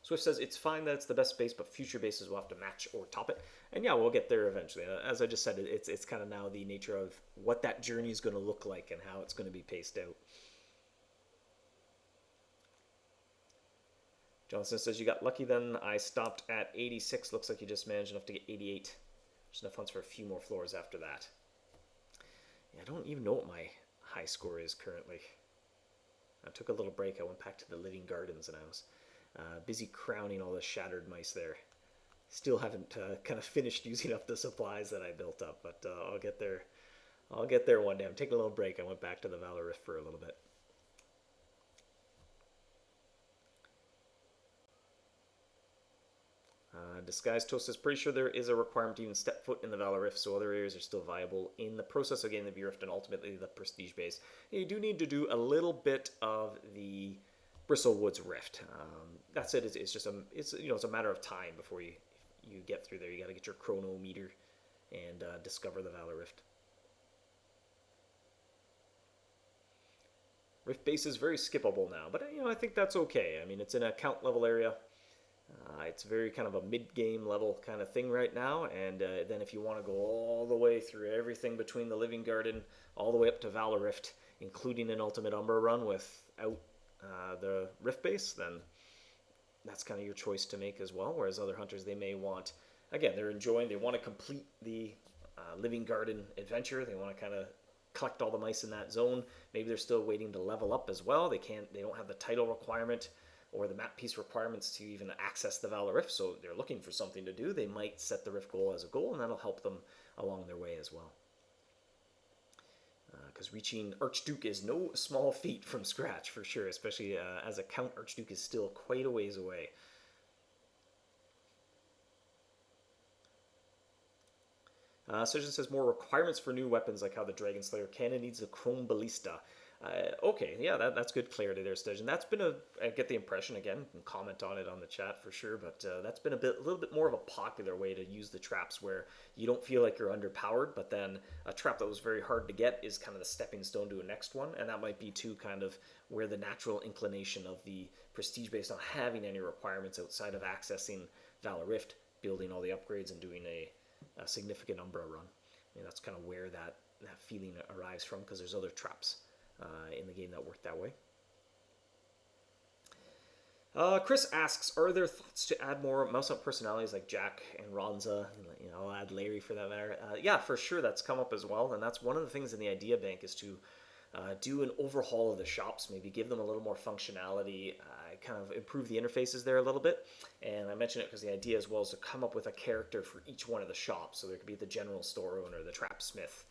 Swift says it's fine that it's the best base, but future bases will have to match or top it. And yeah, we'll get there eventually. As I just said, it's kind of now the nature of what that journey is going to look like and how it's going to be paced out. Johnson says you got lucky then. I stopped at 86. Looks like you just managed enough to get 88. There's enough funds for a few more floors after that. Yeah, I don't even know what my high score is currently. I took a little break. I went back to the Living Gardens and I was busy crowning all the shattered mice there. Still haven't kind of finished using up the supplies that I built up, but I'll get there. I'll get there one day. I'm taking a little break. I went back to the Valor Rift for a little bit. Disguised Toast is pretty sure there is a requirement to even step foot in the Valor Rift, so other areas are still viable in the process of getting the V Rift and ultimately the Prestige base. You do need to do a little bit of the Bristlewoods Rift. That's it. It's just it's a matter of time before you get through there. You got to get your chronometer and discover the Valor Rift. Rift base is very skippable now, but I think that's okay. I mean, it's in a account level area. It's very kind of a mid-game level kind of thing right now, and then if you want to go all the way through everything between the Living Garden, all the way up to Valor Rift, including an Ultimate Umbra run without the Rift base, then that's kind of your choice to make as well. Whereas other hunters, they may want, again, they want to complete the Living Garden adventure. They want to kind of collect all the mice in that zone. Maybe they're still waiting to level up as well. They don't have the title requirement or the map piece requirements to even access the Valor Rift, so they're looking for something to do. They might set the Rift goal as a goal, and that'll help them along their way as well. Because reaching Archduke is no small feat from scratch, for sure, especially as a count, Archduke is still quite a ways away. Surgeon says more requirements for new weapons, like how the Dragon Slayer cannon needs a Chrome Ballista. Okay, yeah, that's good clarity there, Sturgeon. That's been I get the impression, again, you can comment on it on the chat for sure, but that's been a little bit more of a popular way to use the traps where you don't feel like you're underpowered, but then a trap that was very hard to get is kind of the stepping stone to a next one, and that might be too kind of where the natural inclination of the Prestige based on having any requirements outside of accessing Valor Rift, building all the upgrades and doing a significant Umbra run. That's kind of where that feeling arrives from, because there's other traps in the game that work that way. Chris asks, are there thoughts to add more MouseHunt personalities like Jack and Ronza? I'll add Larry for that matter. Yeah, for sure, that's come up as well, and that's one of the things in the idea bank is to do an overhaul of the shops, maybe give them a little more functionality, kind of improve the interfaces there a little bit. And I mention it because the idea as well is to come up with a character for each one of the shops. So there could be the general store owner, the trapsmith,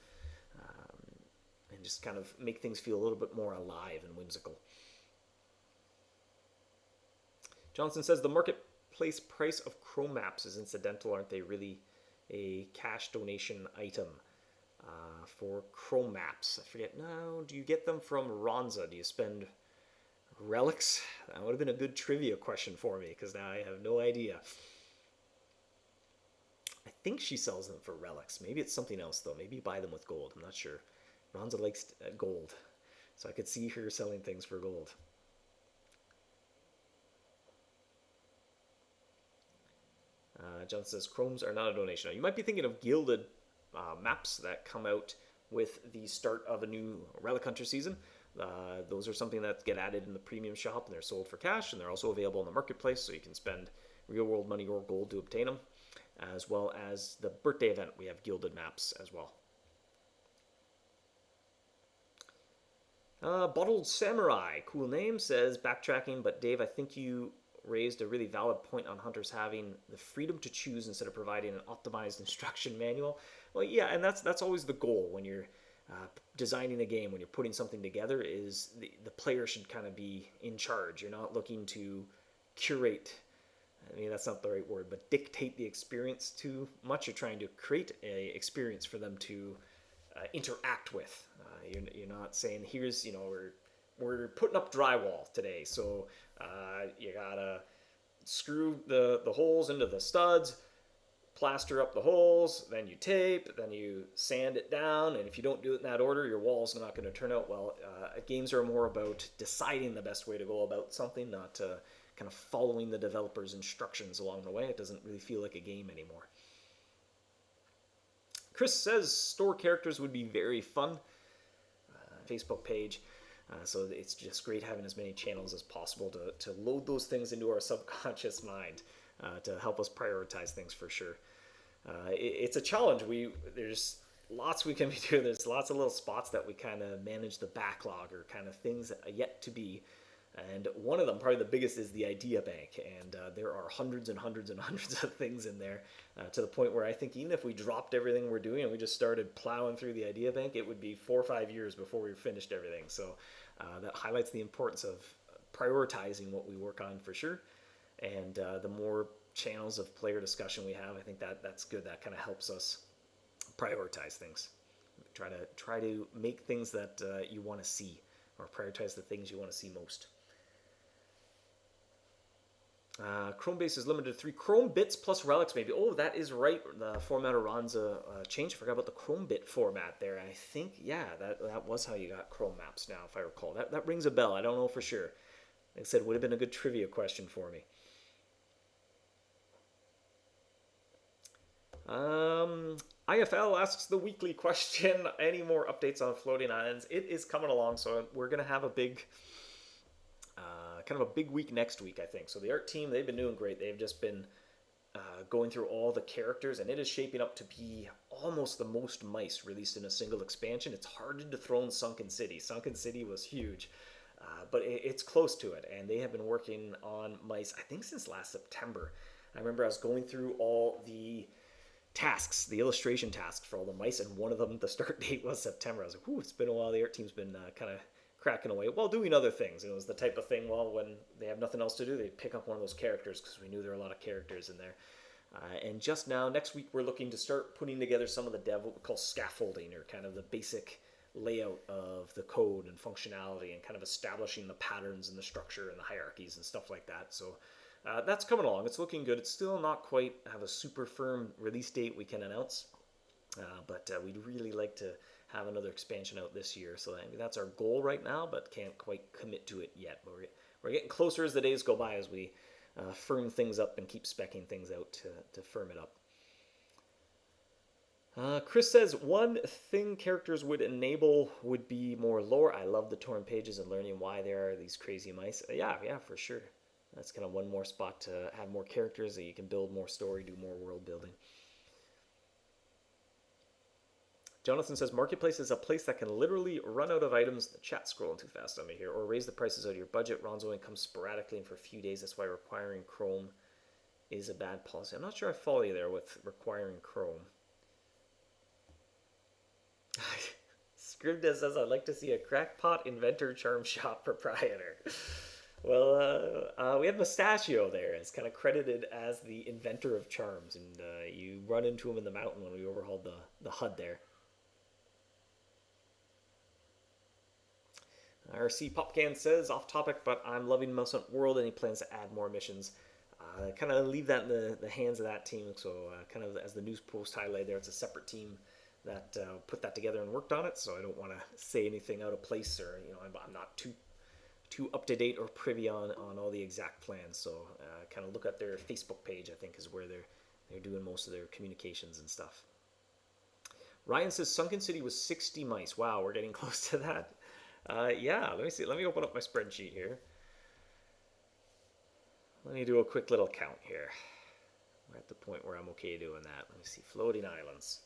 and just kind of make things feel a little bit more alive and whimsical. Johnson says the marketplace price of Chrome maps is incidental. Aren't they really a cash donation item? For Chrome maps, I forget. No, do you get them from Ronza? Do you spend relics? That would have been a good trivia question for me, because now I have no idea. I think she sells them for relics. Maybe it's something else, though. Maybe you buy them with gold. I'm not sure. Ronza likes gold, so I could see her selling things for gold. John says Chromes are not a donation. Now, you might be thinking of gilded maps that come out with the start of a new Relic Hunter season. Those are something that get added in the premium shop, and they're sold for cash, and they're also available in the marketplace, so you can spend real world money or gold to obtain them, as well as the birthday event. We have gilded maps as well. Bottled Samurai, cool name, says backtracking, but Dave, I think you raised a really valid point on hunters having the freedom to choose instead of providing an optimized instruction manual. Well, yeah, and that's always the goal when you're designing a game, when you're putting something together, is the player should kind of be in charge. You're not looking to curate, I mean, that's not the right word, but dictate the experience too much. You're trying to create a experience for them to interact with. You're not saying, here's, we're putting up drywall today, so you gotta screw the holes into the studs, plaster up the holes, then you tape, then you sand it down, and if you don't do it in that order, your wall's not going to turn out well. Games are more about deciding the best way to go about something, not kind of following the developer's instructions along the way. It doesn't really feel like a game anymore. Chris says store characters would be very fun. Facebook page. So it's just great having as many channels as possible to load those things into our subconscious mind to help us prioritize things for sure. It's a challenge. There's lots we can be doing. There's lots of little spots that we kind of manage the backlog or kind of things that are yet to be. And one of them, probably the biggest, is the idea bank. And there are hundreds and hundreds and hundreds of things in there to the point where I think even if we dropped everything we're doing and we just started plowing through the idea bank, it would be 4 or 5 years before we finished everything. So that highlights the importance of prioritizing what we work on for sure. And the more channels of player discussion we have. I think that's good. That kind of helps us prioritize things. Try to make things that you want to see, or prioritize the things you want to see most. Chrome base is limited to 3 Chrome bits plus relics, maybe. Oh, that is right. The format of Ron's changed. I forgot about the Chrome bit format there. I think, yeah, that was how you got Chrome maps now, if I recall. That rings a bell. I don't know for sure. Like I said, it would have been a good trivia question for me. IFL asks the weekly question. Any more updates on Floating Islands? It is coming along, so we're going to have a big... kind of a big week next week, I think. So the art team, they've been doing great. They've just been going through all the characters, and it is shaping up to be almost the most mice released in a single expansion. It's hard to dethrone Sunken City. Sunken City was huge, but it's close to it, and they have been working on mice, I think, since last September. I remember I was going through all the tasks, the illustration tasks for all the mice, and one of them, the start date was September. I was like, ooh, it's been a while. The art team's been kind of cracking away while doing other things. It was the type of thing, well, when they have nothing else to do, they pick up one of those characters, because we knew there were a lot of characters in there. And just now, next week, we're looking to start putting together some of the dev, what we call scaffolding, or kind of the basic layout of the code and functionality, and kind of establishing the patterns and the structure and the hierarchies and stuff like that. So that's coming along. It's looking good. It's still not quite have a super firm release date we can announce, but we'd really like to have another expansion out this year. So that's our goal right now, but can't quite commit to it yet. But we're getting closer as the days go by, as we firm things up and keep speccing things out to firm it up. Chris says, one thing characters would enable would be more lore. I love the torn pages and learning why there are these crazy mice. Yeah, for sure. That's kind of one more spot to have more characters, that you can build more story, do more world building. Jonathan says, Marketplace is a place that can literally run out of items. The chat's scrolling too fast on me here. Or raise the prices out of your budget. Ron's only comes sporadically and for a few days. That's why requiring Chrome is a bad policy. I'm not sure I follow you there with requiring Chrome. Scribda says, I'd like to see a crackpot inventor charm shop proprietor. Well, we have Mustachio there. It's kind of credited as the inventor of charms. And you run into him in the mountain when we overhauled the HUD there. RC Popcan says, off topic, but I'm loving MouseHunt World, and he plans to add more missions. Kind of leave that in the hands of that team. So kind of as the news post highlighted there, it's a separate team that put that together and worked on it. So I don't want to say anything out of place, or I'm not too up to date or privy on all the exact plans. So kind of look at their Facebook page, I think, is where they're doing most of their communications and stuff. Ryan says Sunken City was 60 mice. Wow, we're getting close to that. Yeah, let me see. Let me open up my spreadsheet here. Let me do a quick little count here. We're at the point where I'm okay doing that. Let me see. Floating Islands.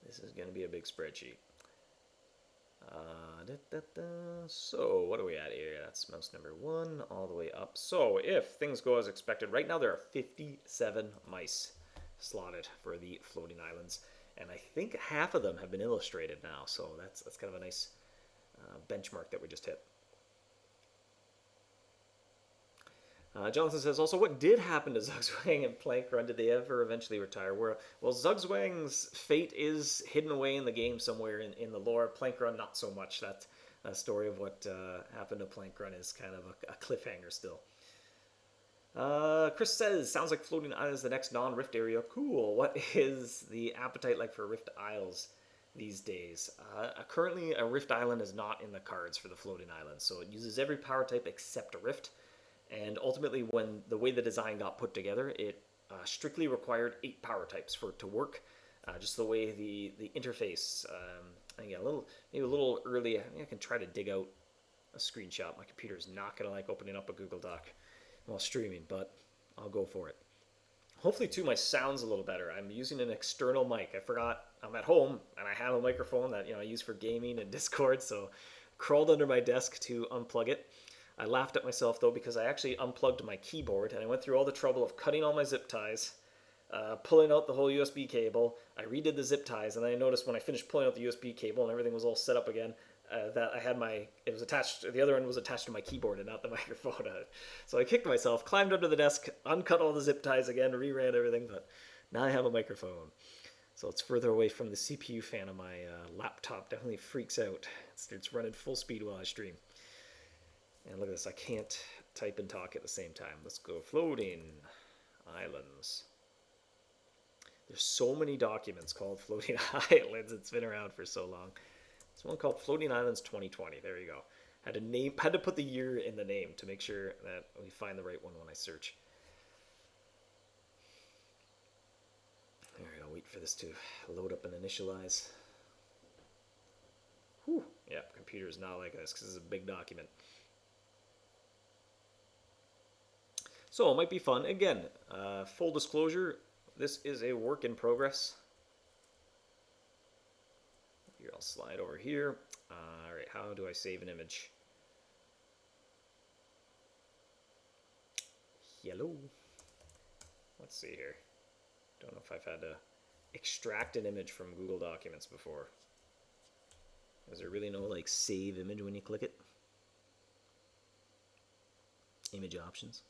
This is going to be a big spreadsheet. So, what are we at here? That's mouse number 1 all the way up. So, if things go as expected, right now there are 57 mice slotted for the Floating Islands. And I think half of them have been illustrated now, so that's kind of a nice benchmark that we just hit. Jonathan says also, what did happen to Zugzwang and Plank Run? Did they ever eventually retire? Well, Zugzwang's fate is hidden away in the game somewhere in the lore. Plank Run, not so much. That story of what happened to Plank Run is kind of a cliffhanger still. Chris says, sounds like Floating Island is the next non-Rift area. Cool. What is the appetite like for Rift Isles these days? Currently, a Rift Island is not in the cards for the Floating Island, so it uses every power type except a Rift. And ultimately, when the way the design got put together, it strictly required 8 power types for it to work. Just the way the interface, maybe a little early. I can try to dig out a screenshot. My computer is not going to like opening up a Google Doc while streaming, but I'll go for it. Hopefully, too, my sound's a little better. I'm using an external mic. I forgot I'm at home, and I have a microphone that I use for gaming and Discord, so crawled under my desk to unplug it. I laughed at myself, though, because I actually unplugged my keyboard, and I went through all the trouble of cutting all my zip ties, pulling out the whole USB cable. I redid the zip ties, and then I noticed when I finished pulling out the USB cable and everything was all set up again, that I had it was attached, the other end was attached to my keyboard and not the microphone. So I kicked myself, climbed under the desk, uncut all the zip ties again, reran everything, but now I have a microphone. So it's further away from the CPU fan on my laptop. Definitely freaks out. It's running full speed while I stream. And look at this, I can't type and talk at the same time. Let's go floating islands. There's so many documents called Floating Islands. It's been around for so long. There's one called Floating Islands 2020. There you go. Had to put the year in the name to make sure that we find the right one when I search. All right, I'll wait for this to load up and initialize. Whew. Yeah, computer is not like this because it's a big document. So it might be fun. Again, full disclosure, this is a work in progress. Here, I'll slide over here. All right, how do I save an image? Hello. Let's see here. Don't know if I've had to extract an image from Google Documents before. Is there really no like save image when you click it? Image options?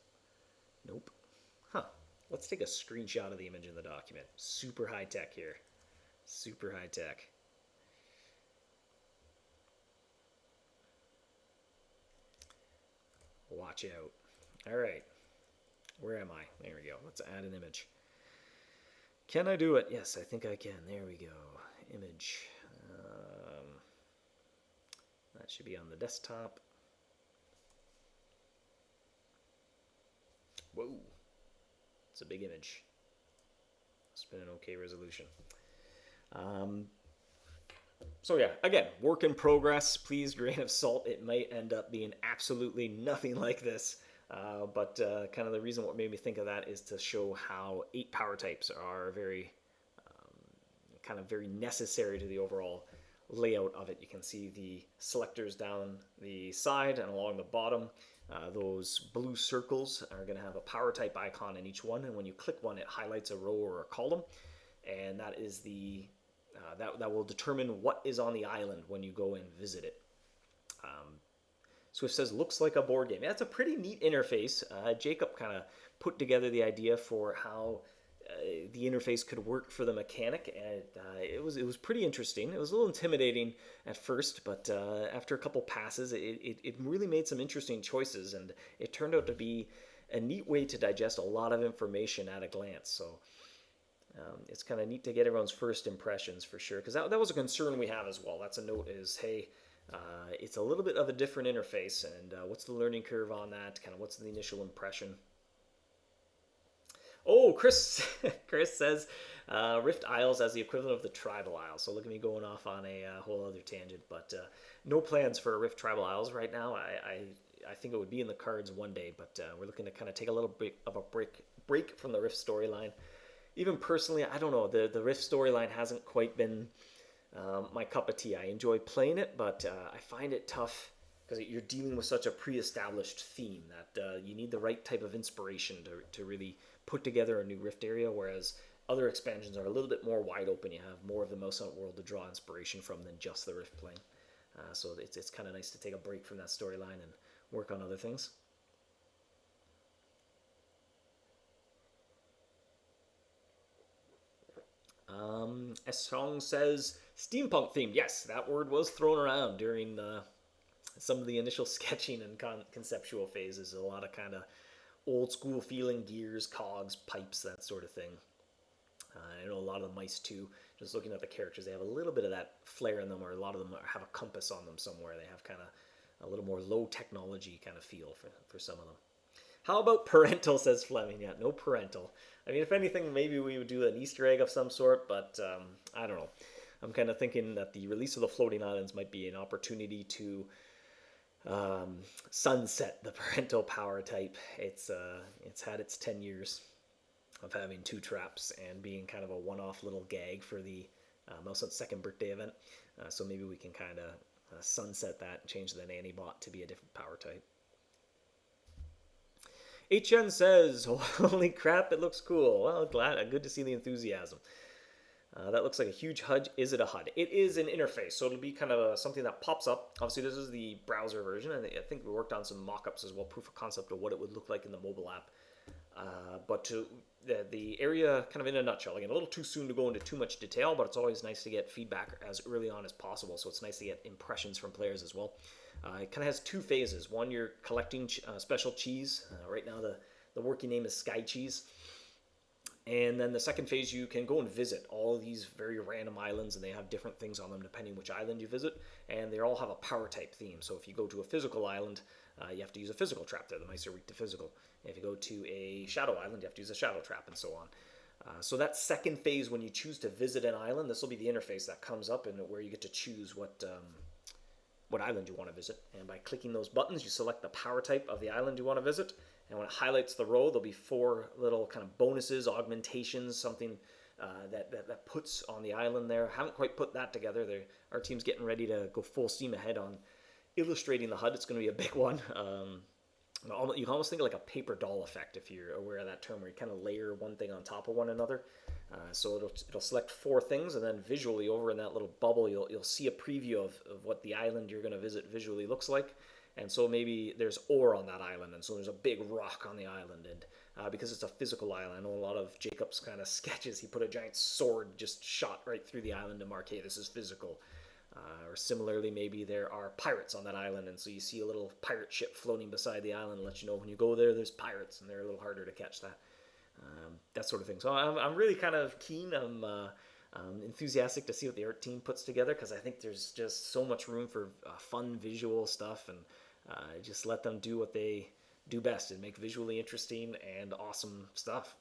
Nope. Huh. Let's take a screenshot of the image in the document. Super high tech here. Super high tech. Watch out. All right. Where am I? There we go. Let's add an image. Can I do it? Yes, I think I can. There we go. Image. That should be on the desktop. Whoa. It's a big image. It's been an okay resolution. So yeah, again, work in progress. Please, grain of salt. It might end up being absolutely nothing like this. But kind of the reason what made me think of that is to show how 8 power types are very necessary to the overall layout of it. You can see the selectors down the side and along the bottom. Those blue circles are going to have a power type icon in each one, and when you click one, it highlights a row or a column, and that is the that will determine what is on the island when you go and visit it. Swift says, looks like a board game. Yeah, it's a pretty neat interface. Jacob kind of put together the idea for how the interface could work for the mechanic, and it was pretty interesting. It was a little intimidating at first, but after a couple passes, it really made some interesting choices, and it turned out to be a neat way to digest a lot of information at a glance. So it's kind of neat to get everyone's first impressions for sure, because that was a concern we have as well. That's a note is, hey, it's a little bit of a different interface, and what's the learning curve on that? Kind of what's the initial impression? Oh, Chris says Rift Isles as the equivalent of the Tribal Isles. So look at me going off on a whole other tangent, but no plans for Rift Tribal Isles right now. I think it would be in the cards one day, but we're looking to kind of take a little bit of a break from the Rift storyline. Even personally, I don't know, the Rift storyline hasn't quite been my cup of tea. I enjoy playing it, but I find it tough because you're dealing with such a pre-established theme that you need the right type of inspiration to really put together a new Rift area, whereas other expansions are a little bit more wide open. You have more of the MouseHunt world to draw inspiration from than just the Rift playing. So it's kind of nice to take a break from that storyline and work on other things. A song says steampunk themed. Yes, that word was thrown around during some of the initial sketching and conceptual phases. A lot of kind of old school feeling gears, cogs, pipes, that sort of thing. I know a lot of the mice too. Just looking at the characters, they have a little bit of that flair in them, or a lot of them have a compass on them somewhere. They have kind of a little more low technology kind of feel for some of them. How about parental, says Fleming? Yeah, no parental. I mean, if anything, maybe we would do an Easter egg of some sort, but I don't know. I'm kind of thinking that the release of the Floating Islands might be an opportunity to sunset the parental power type. It's had its 10 years of having 2 traps and being kind of a one-off little gag for the MouseHunt second birthday event. So maybe we can kind of sunset that and change the nanny bot to be a different power type. HN says, holy crap, it looks cool. Well, good to see the enthusiasm. That looks like a huge HUD. Is it a HUD? It is an interface, so it'll be kind of something that pops up. Obviously, this is the browser version, and I think we worked on some mock-ups as well, proof of concept of what it would look like in the mobile app. But to the area, kind of in a nutshell, again, a little too soon to go into too much detail, but it's always nice to get feedback as early on as possible, so it's nice to get impressions from players as well. It kind of has two phases. One, you're collecting special cheese. Right now, the working name is Sky Cheese. And then the second phase, you can go and visit all of these very random islands, and they have different things on them depending which island you visit, and they all have a power type theme. So if you go to a physical island, you have to use a physical trap there. The mice are weak to physical. If you go to a shadow island, you have to use a shadow trap, and so on. So that second phase, when you choose to visit an island, this will be the interface that comes up, and where you get to choose what island you want to visit. And by clicking those buttons, you select the power type of the island you want to visit. And when it highlights the row, there'll be 4 little kind of bonuses, augmentations, something that puts on the island there. Haven't quite put that together. Our team's getting ready to go full steam ahead on illustrating the HUD. It's going to be a big one. You can almost think of like a paper doll effect, if you're aware of that term, where you kind of layer one thing on top of one another. So it'll select 4 things, and then visually over in that little bubble, you'll see a preview of what the island you're going to visit visually looks like. And so maybe there's ore on that island, and so there's a big rock on the island. And because it's a physical island, I know a lot of Jacob's kind of sketches, he put a giant sword just shot right through the island to mark, hey, this is physical. Or similarly, maybe there are pirates on that island, and so you see a little pirate ship floating beside the island and let you know when you go there's pirates, and they're a little harder to catch that sort of thing. So I'm really kind of keen. I'm enthusiastic to see what the art team puts together, because I think there's just so much room for fun visual stuff, and just let them do what they do best and make visually interesting and awesome stuff.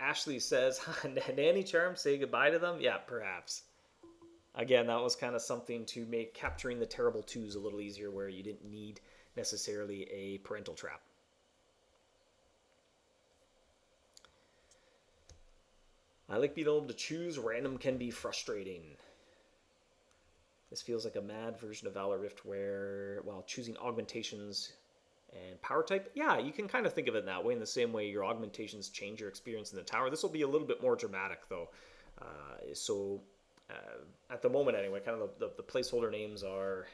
Ashley says, Nanny Charm, say goodbye to them? Yeah, perhaps. Again, that was kind of something to make capturing the terrible twos a little easier, where you didn't need necessarily a parental trap. I like being able to choose. Random can be frustrating. This feels like a mad version of Valor Rift, where while choosing augmentations and power type, yeah, you can kind of think of it in that way, in the same way your augmentations change your experience in the tower. This will be a little bit more dramatic, though. At the moment anyway, kind of the placeholder names are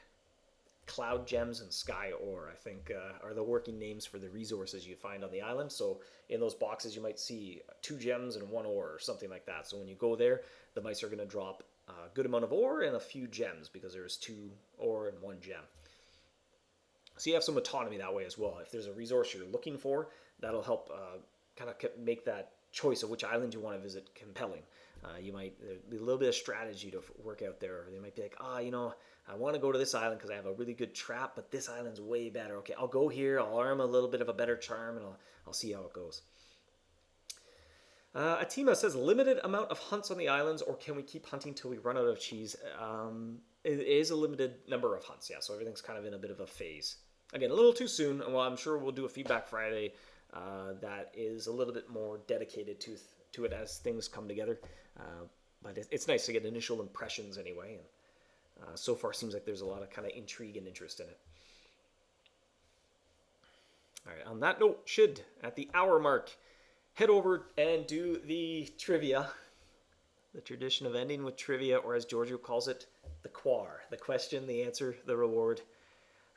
Cloud Gems and Sky Ore, I think, are the working names for the resources you find on the island. So in those boxes, you might see 2 gems and 1 ore, or something like that. So when you go there, the mice are going to drop a good amount of ore and a few gems, because there's 2 ore and 1 gem. So you have some autonomy that way as well. If there's a resource you're looking for, that'll help kind of make that choice of which island you want to visit compelling. There'll be a little bit of strategy to work out there. They might be like, I want to go to this island because I have a really good trap, but this island's way better. Okay, I'll go here. I'll arm a little bit of a better charm, and I'll see how it goes. Atima says, limited amount of hunts on the islands, or can we keep hunting till we run out of cheese? It is a limited number of hunts, yeah, so everything's kind of in a bit of a phase. Again, a little too soon. Well, I'm sure we'll do a Feedback Friday that is a little bit more dedicated to it as things come together. But it's nice to get initial impressions anyway, and so far seems like there's a lot of kind of intrigue and interest in it. All right, on that note, should, at the hour mark, head over and do the trivia. The tradition of ending with trivia, or as Giorgio calls it, the quar. The question, the answer, the reward.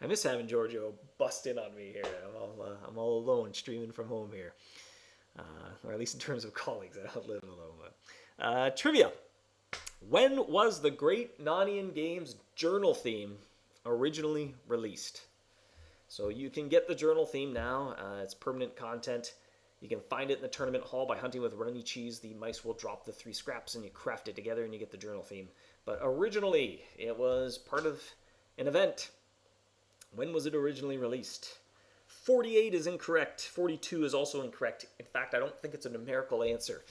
I miss having Giorgio bust in on me here. I'm all alone streaming from home here. Or at least in terms of colleagues. I don't live alone. But. Trivia. When was the Great Narnian Games journal theme originally released? So you can get the journal theme now. It's permanent content. You can find it in the tournament hall by hunting with runny cheese. The mice will drop the 3 scraps and you craft it together and you get the journal theme. But originally, it was part of an event. When was it originally released? 48 is incorrect. 42 is also incorrect. In fact, I don't think it's a numerical answer.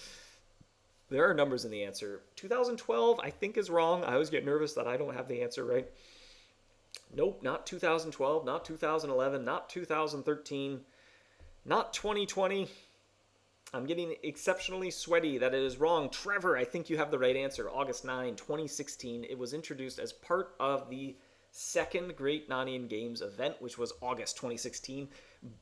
There are numbers in the answer. 2012, I think, is wrong. I always get nervous that I don't have the answer right. Nope, not 2012, not 2011, not 2013, not 2020. I'm getting exceptionally sweaty that it is wrong. Trevor, I think you have the right answer. August 9, 2016. It was introduced as part of the second Great Nanian Games event, which was August 2016.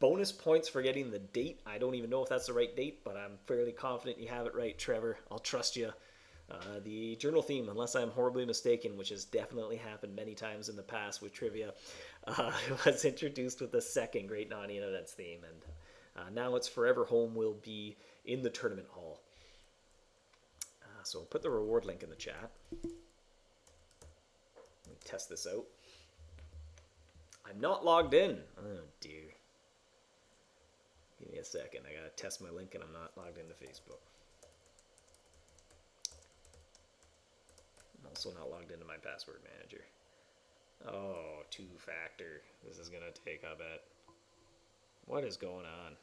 Bonus points for getting the date. I don't even know if that's the right date, but I'm fairly confident you have it right, Trevor. I'll trust you. The journal theme, unless I'm horribly mistaken, which has definitely happened many times in the past with trivia, was introduced with the second Great Nanian Events theme, and now its forever home will be in the tournament hall. So I'll put the reward link in the chat. Let me test this out. I'm not logged in. Oh dear. Give me a second. I gotta test my link and I'm not logged into Facebook. I'm also not logged into my password manager. Oh, two-factor. This is gonna take, I bet. What is going on?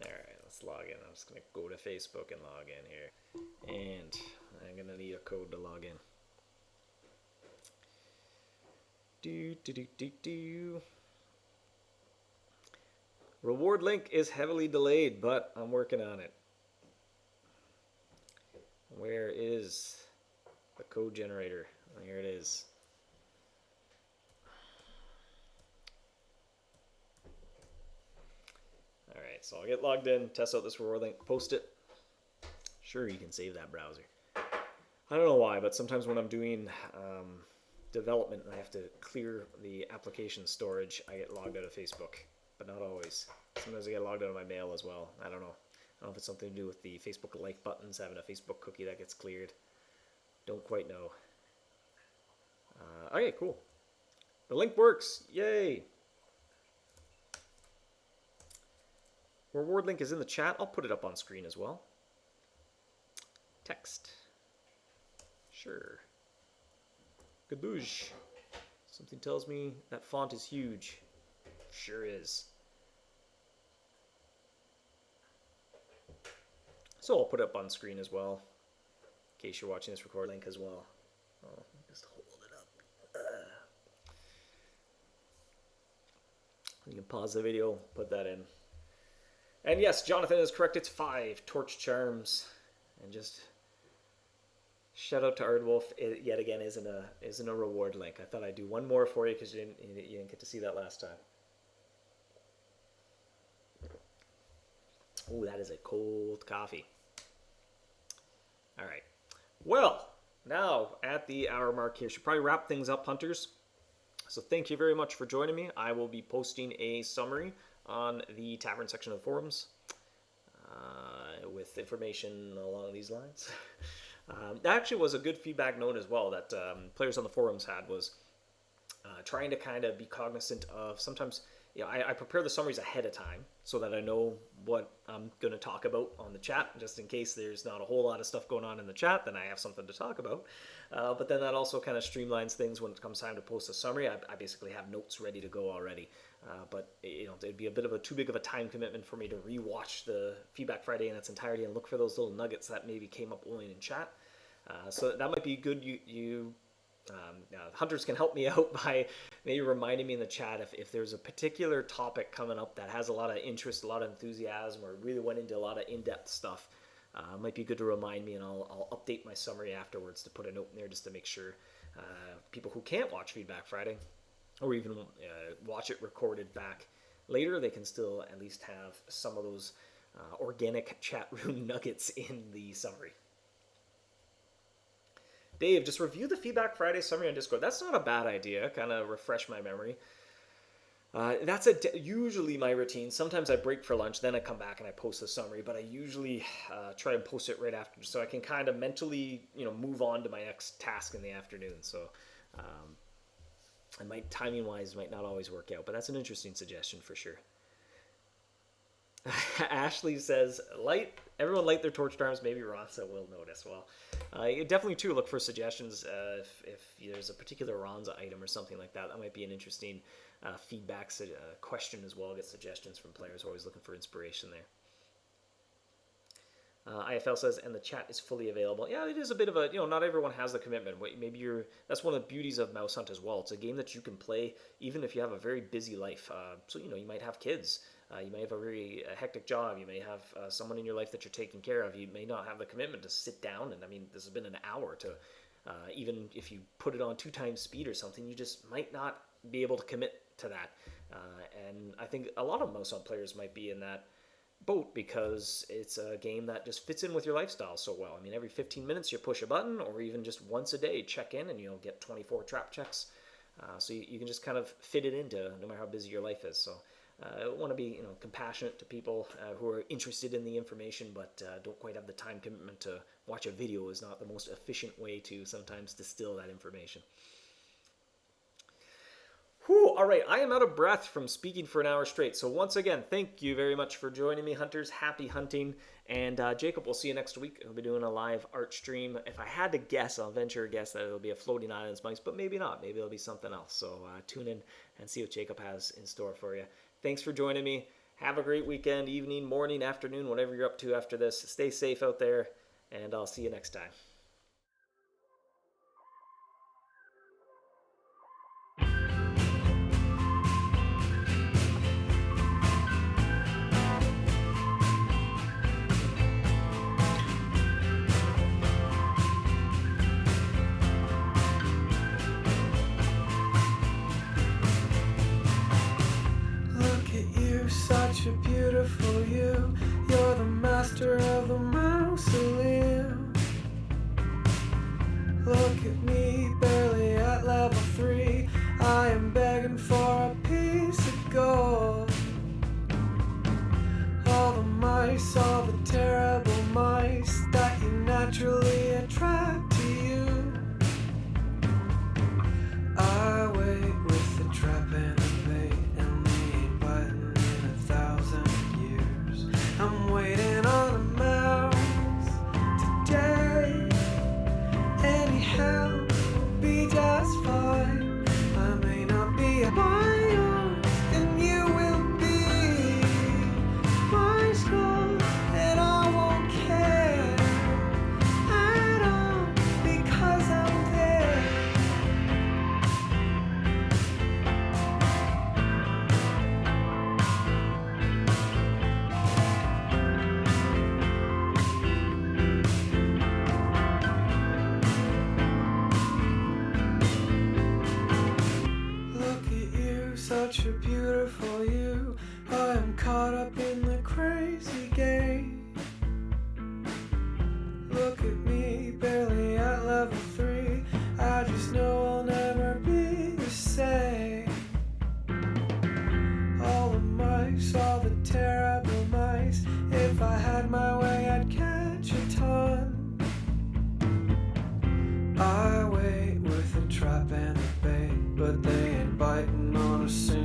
Alright, let's log in. I'm just going to go to Facebook and log in here. And I'm going to need a code to log in. Reward link is heavily delayed, but I'm working on it. Where is the code generator? Here it is. Alright, so I'll get logged in, test out this reward link, post it. Sure, you can save that browser. I don't know why, but sometimes when I'm doing development and I have to clear the application storage, I get logged out of Facebook, but not always. Sometimes I get logged out of my mail as well. I don't know. I don't know if it's something to do with the Facebook like buttons, having a Facebook cookie that gets cleared. Don't quite know. Okay, cool. The link works. Yay! Reward link is in the chat. I'll put it up on screen as well. Text. Sure. Gaboosh. Something tells me that font is huge. Sure is. So I'll put it up on screen as well, in case you're watching this record link as well. Oh, just hold it up. You can pause the video, put that in. And yes, Jonathan is correct. It's 5 torch charms, and just shout out to Ardwolf. It yet again isn't a reward link. I thought I'd do one more for you because you didn't get to see that last time. Oh, that is a cold coffee. All right. Well, now at the hour mark here, should probably wrap things up, hunters. So thank you very much for joining me. I will be posting a summary on the tavern section of the forums with information along these lines. That actually was a good feedback note as well that players on the forums had, was trying to kind of be cognizant of sometimes, you know, I prepare the summaries ahead of time so that I know what I'm going to talk about on the chat, just in case there's not a whole lot of stuff going on in the chat, then I have something to talk about. But then that also kind of streamlines things when it comes time to post a summary. I basically have notes ready to go already. But you know, it'd be a bit of too big of a time commitment for me to rewatch the Feedback Friday in its entirety and look for those little nuggets that maybe came up only in chat. So that might be good. Hunters can help me out by maybe reminding me in the chat if there's a particular topic coming up that has a lot of interest, a lot of enthusiasm, or really went into a lot of in-depth stuff. It might be good to remind me, and I'll update my summary afterwards to put a note in there just to make sure people who can't watch Feedback Friday, or even watch it recorded back later, they can still at least have some of those organic chat room nuggets in the summary. Dave, just review the Feedback Friday summary on Discord. That's not a bad idea. Kind of refresh my memory. That's usually my routine. Sometimes I break for lunch, then I come back and I post the summary, but I usually try and post it right after so I can kind of mentally, move on to my next task in the afternoon. So, and my timing-wise might not always work out, but that's an interesting suggestion for sure. Ashley says, everyone light their torch charms, maybe Ronza will notice. Well, definitely too look for suggestions if there's a particular Ronza item or something like that. That might be an interesting feedback question as well. Get suggestions from players, always looking for inspiration there. IFL says, and the chat is fully available. Yeah, it is a bit of a, not everyone has the commitment. Maybe that's one of the beauties of MouseHunt as well. It's a game that you can play even if you have a very busy life. So, you might have kids. You may have a very hectic job. You may have someone in your life that you're taking care of. You may not have the commitment to sit down. And I mean, this has been an hour to, even if you put it on 2 times speed or something, you just might not be able to commit to that. And I think a lot of MouseHunt players might be in that boat because it's a game that just fits in with your lifestyle so well. I mean, every 15 minutes you push a button, or even just once a day check in and you'll get 24 trap checks. So you can just kind of fit it into no matter how busy your life is. So I want to be compassionate to people who are interested in the information but don't quite have the time commitment to watch a video. Is not the most efficient way to sometimes distill that information. Whew, all right, I am out of breath from speaking for an hour straight. So once again, thank you very much for joining me, hunters. Happy hunting. And Jacob, we'll see you next week. I'll be doing a live art stream. If I had to guess, I'll venture a guess that it'll be a Floating Islands mice, but maybe not. Maybe it'll be something else. So tune in and see what Jacob has in store for you. Thanks for joining me. Have a great weekend, evening, morning, afternoon, whatever you're up to after this. Stay safe out there, and I'll see you next time. Such a beautiful you. You're the master of the mausoleum. Look at me, barely at level 3. I am begging for a piece of gold. All the mice, all the terrible mice that you naturally attract to you. I wait with the trap and the bait, and they ain't biting in 1,000 years. I'm waiting on a mouse today. Any help will be just fine. I may not be a bio, and you will be my skull, and I won't care at all because I'm there. Look at you, such a beautiful you. I am caught up in the crazy game. Look at me, barely at level 3. I just know I'll never be the same. All the mice, all the terrible mice. If I had my way, I'd catch a ton. I wait with a trap and a bait, but they ain't biting on a single